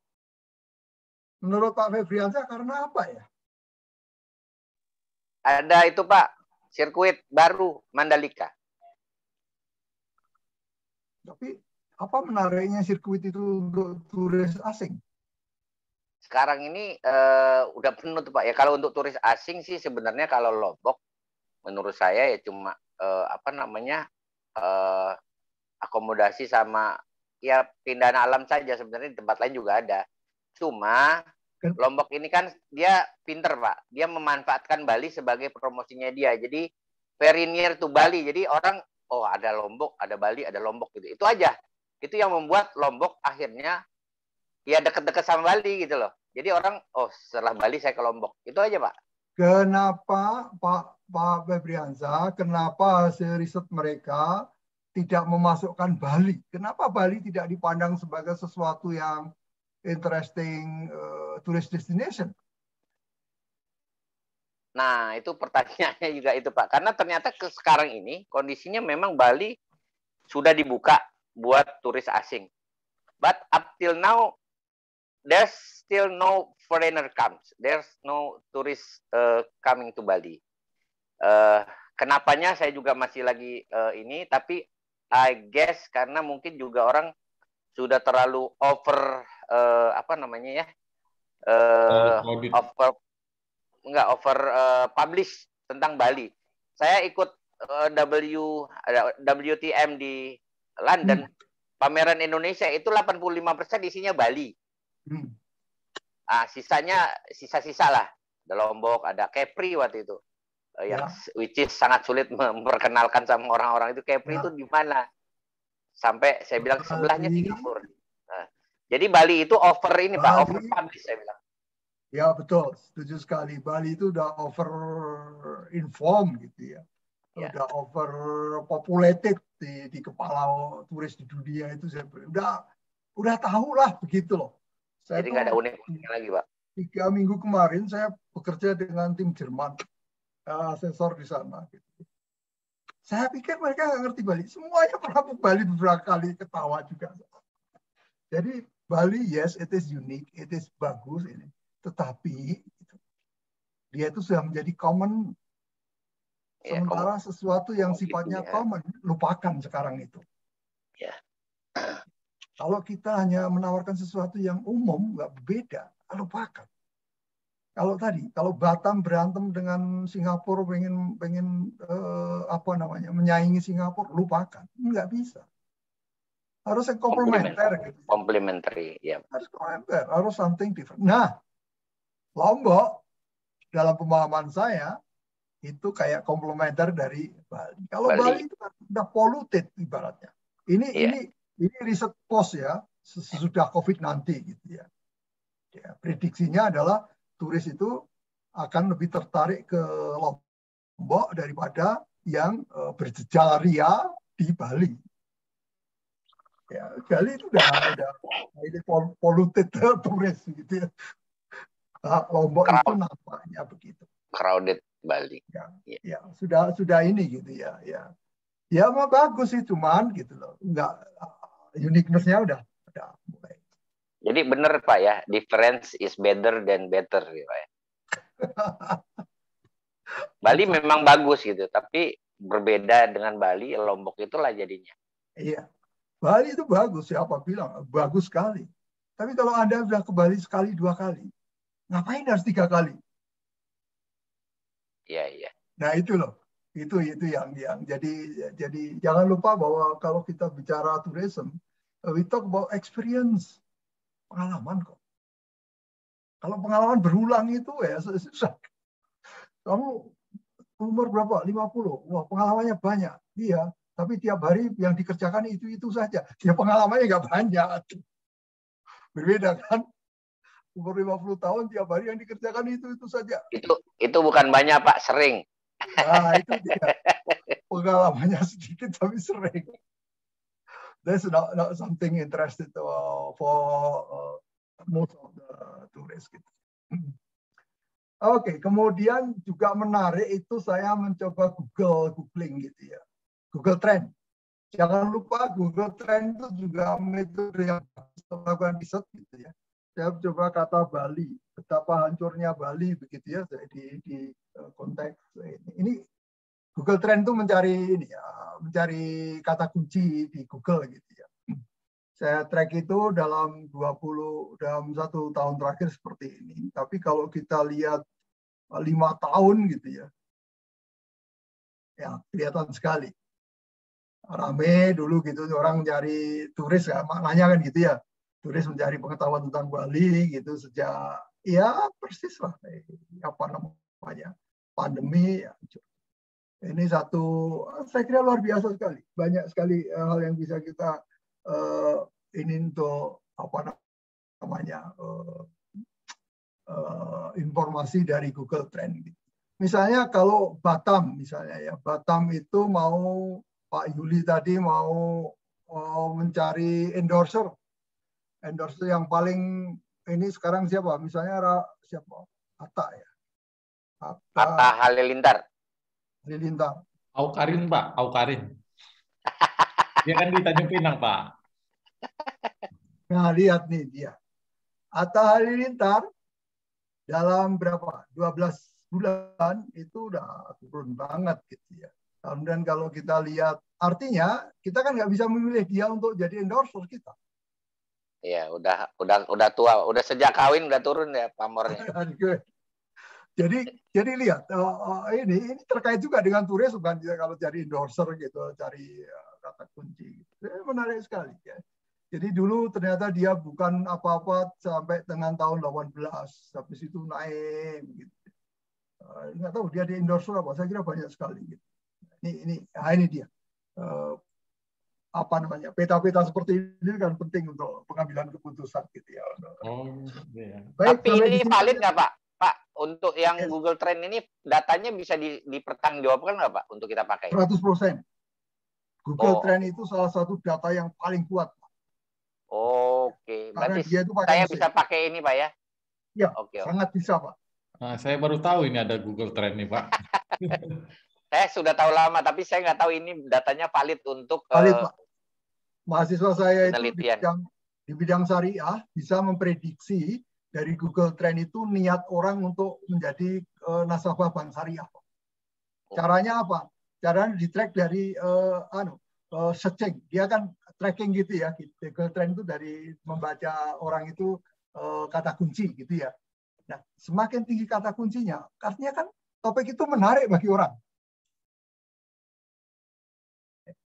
Menurut Pak Febriansyah karena apa ya? Ada itu Pak, sirkuit baru Mandalika. Tapi apa menariknya sirkuit itu untuk turis asing? Sekarang ini udah penuh tuh Pak. Ya kalau untuk turis asing sih sebenarnya kalau Lombok, menurut saya ya cuma akomodasi sama ya keindahan alam saja. Sebenarnya di tempat lain juga ada. Cuma Lombok ini kan dia pinter Pak. Dia memanfaatkan Bali sebagai promosinya dia. Jadi very near to Bali. Jadi orang, oh ada Lombok, ada Bali, ada Lombok gitu. Itu aja. Itu yang membuat Lombok akhirnya ya deket-deket sama Bali gitu loh. Jadi orang, oh setelah Bali saya ke Lombok. Itu aja Pak. Kenapa Pak Febriansyah, kenapa hasil riset mereka tidak memasukkan Bali? Kenapa Bali tidak dipandang sebagai sesuatu yang interesting tourist destination? Nah, itu pertanyaannya juga itu Pak. Karena ternyata sekarang ini kondisinya memang Bali sudah dibuka buat turis asing. But up till now, there's still no foreigner comes. There's no tourist coming to Bali. Kenapanya saya juga masih lagi ini, tapi I guess karena mungkin juga orang sudah terlalu over over publish tentang Bali. Saya ikut WTM di London, pameran Indonesia itu 85% isinya Bali. Sisanya sisa-sisa lah. Ada Lombok, ada Kepri waktu itu. Which is sangat sulit memperkenalkan sama orang-orang itu. Kepri itu di mana? Sampai saya bilang sebelahnya Singapura. Jadi Bali itu over ini Pak, over publish saya bilang. Ya betul, setuju sekali. Bali itu udah over inform gitu ya. Udah over populated di kepala turis di dunia itu saya udah tahu lah begitu loh. Jadi nggak ada unik-uniknya lagi Pak. 3 minggu kemarin saya bekerja dengan tim Jerman, asesor di sana. Gitu. Saya pikir mereka nggak ngerti Bali. Semuanya pernah ke Bali beberapa kali, ketawa juga. Jadi Bali, yes, it is unique, it is bagus ini. Tetapi dia itu sudah menjadi common. Sementara sesuatu yang sifatnya common, lupakan sekarang itu. Kalau kita hanya menawarkan sesuatu yang umum, nggak berbeda, lupakan. Kalau Batam berantem dengan Singapura pengen menyaingi Singapura, lupakan, nggak bisa. Harus yang komplementer. Gitu. Komplementary, ya. Harus komplementer, harus something different. Nah, Lombok dalam pemahaman saya itu kayak komplementer dari Bali. Kalau Bali itu kan udah polluted ibaratnya. Ini riset post ya, sesudah COVID nanti gitu ya. Prediksinya adalah turis itu akan lebih tertarik ke Lombok daripada yang berjejal ria di Bali. Ya, Bali itu udah polluted turis gitu ya. Lombok itu nampaknya begitu. Crowded Bali. Ya, sudah ini gitu ya. Ya mah bagus sih, cuman gitu loh. Enggak uniqueness-nya udah mulai. Jadi benar Pak ya, difference is better than better gitu Pak ya. Bali memang bagus gitu, tapi berbeda dengan Bali, Lombok itulah jadinya. Iya. Bali itu bagus, siapa bilang bagus sekali. Tapi kalau Anda sudah ke Bali sekali, 2 kali, ngapain harus 3 kali? Iya. Nah itu loh, itu yang jadi jangan lupa bahwa kalau kita bicara tourism, we talk about experience, pengalaman kok. Kalau pengalaman berulang itu ya susah. Kamu umur berapa? 50. Wah, pengalamannya banyak. Iya, tapi tiap hari yang dikerjakan itu saja. Ya pengalamannya nggak banyak. Berbeda kan? Umur 50 tahun tiap hari yang dikerjakan itu saja. Itu bukan banyak Pak, sering. Nah, itu dia. Pengalamannya sedikit tapi sering. That's not something interested for most of the tourists. Gitu. Oke, kemudian juga menarik itu saya mencoba googling gitu ya. Google Trend. Jangan lupa Google Trend itu juga metode yang melakukan riset gitu ya. Saya coba kata Bali, betapa hancurnya Bali begitu ya di konteks ini. Ini Google Trend itu mencari ini ya, mencari kata kunci di Google gitu ya. Saya track itu dalam 1 tahun terakhir seperti ini. Tapi kalau kita lihat 5 tahun gitu ya, ya kelihatan sekali. Rame dulu gitu, orang mencari turis, ya, maknanya kan gitu ya. Turis mencari pengetahuan tentang Bali gitu sejak, ya persis lah, apa namanya, pandemi. Ya. Ini satu, saya kira luar biasa sekali. Banyak sekali hal yang bisa kita ini untuk apa namanya informasi dari Google Trend. Misalnya kalau Batam, misalnya ya, Batam itu mau Pak Yuli tadi mau mencari endorser yang paling ini sekarang siapa? Misalnya siapa? Atta ya. Atta Halilintar. Aukarin, Pak. Aukarin. Dia kan di Tanjung Pinang, Pak. Nah, lihat nih dia. Atta Halilintar dalam berapa? 12 bulan itu udah turun banget gitu ya. Dan kalau kita lihat, artinya kita kan nggak bisa memilih dia untuk jadi endorser kita. Iya, udah tua, udah sejak kawin udah turun ya pamornya. Jadi lihat, ini terkait juga dengan turis, bukan kalau cari endorser gitu, cari kata kunci. Menarik sekali ya. Jadi dulu ternyata dia bukan apa-apa sampai dengan tahun 18, habis itu naik gitu. Nggak tahu dia di endorser apa, saya kira banyak sekali gitu. Ini dia. Apa namanya, peta-peta seperti ini kan penting untuk pengambilan keputusan gitu ya. Yeah. Baik, tapi ini valid nggak Pak? Pak, untuk yang Google Trend ini datanya bisa dipertanggungjawabkan nggak Pak untuk kita pakai? 100%. Google Trend itu salah satu data yang paling kuat. Oke, berarti saya bisa pakai ini Pak ya? Ya, sangat bisa Pak. Nah, saya baru tahu ini ada Google Trend nih Pak. Saya sudah tahu lama, tapi saya nggak tahu ini datanya valid untuk valid, Pak. Mahasiswa saya itu di bidang syariah bisa memprediksi dari Google Trend itu niat orang untuk menjadi nasabah bank syariah. Caranya apa? Caranya di-track dari searching. Dia kan tracking gitu ya. Google Trend itu dari membaca orang itu kata kunci gitu ya. Nah, semakin tinggi kata kuncinya, artinya kan topik itu menarik bagi orang.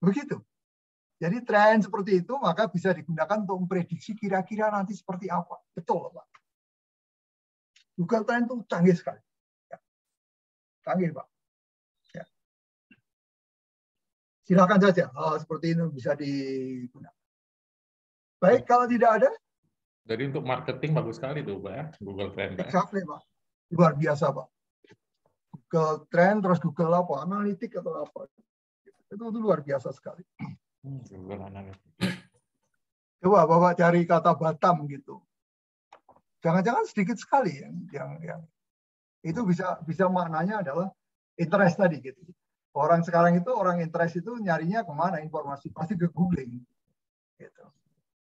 Begitu. Jadi tren seperti itu maka bisa digunakan untuk memprediksi kira-kira nanti seperti apa. Betul, Pak. Google Trend itu canggih sekali. Ya. Canggih, Pak. Ya. Silakan saja hal seperti ini bisa digunakan. Baik, kalau tidak ada. Jadi untuk marketing bagus sekali tuh, Pak ya, Google Trend. Exactly, Pak. Luar biasa, Pak. Google Trend, terus Google apa? Analitik atau apa? Itu luar biasa sekali. Coba Bapak cari kata Batam gitu. Jangan-jangan sedikit sekali yang itu bisa maknanya adalah interest tadi gitu. Orang sekarang itu orang interest itu nyarinya kemana informasi pasti ke googling. Gitu.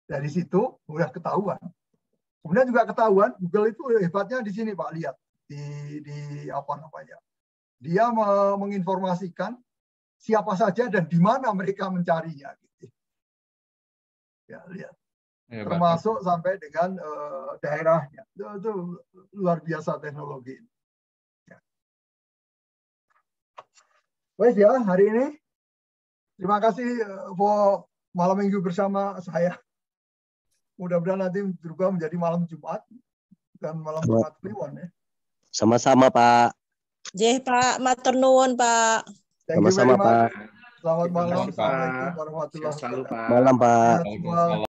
Dari situ udah ketahuan. Kemudian juga ketahuan Google itu hebatnya di sini Pak, lihat di apa namanya. Dia menginformasikan siapa saja dan di mana mereka mencarinya. Gitu. Ya, lihat. Ya, termasuk sampai dengan daerahnya. Itu luar biasa teknologi. Ya. Wes ya, hari ini terima kasih for malam minggu bersama saya. Mudah-mudahan nanti berubah menjadi malam Jumat dan malam Jumat Kliwon ya. Sama-sama Pak. Jeh Pak, matur nuwun Pak. Sama-sama Pak. Selamat malam. Assalamualaikum warahmatullahi wabarakatuh. Malam Pak.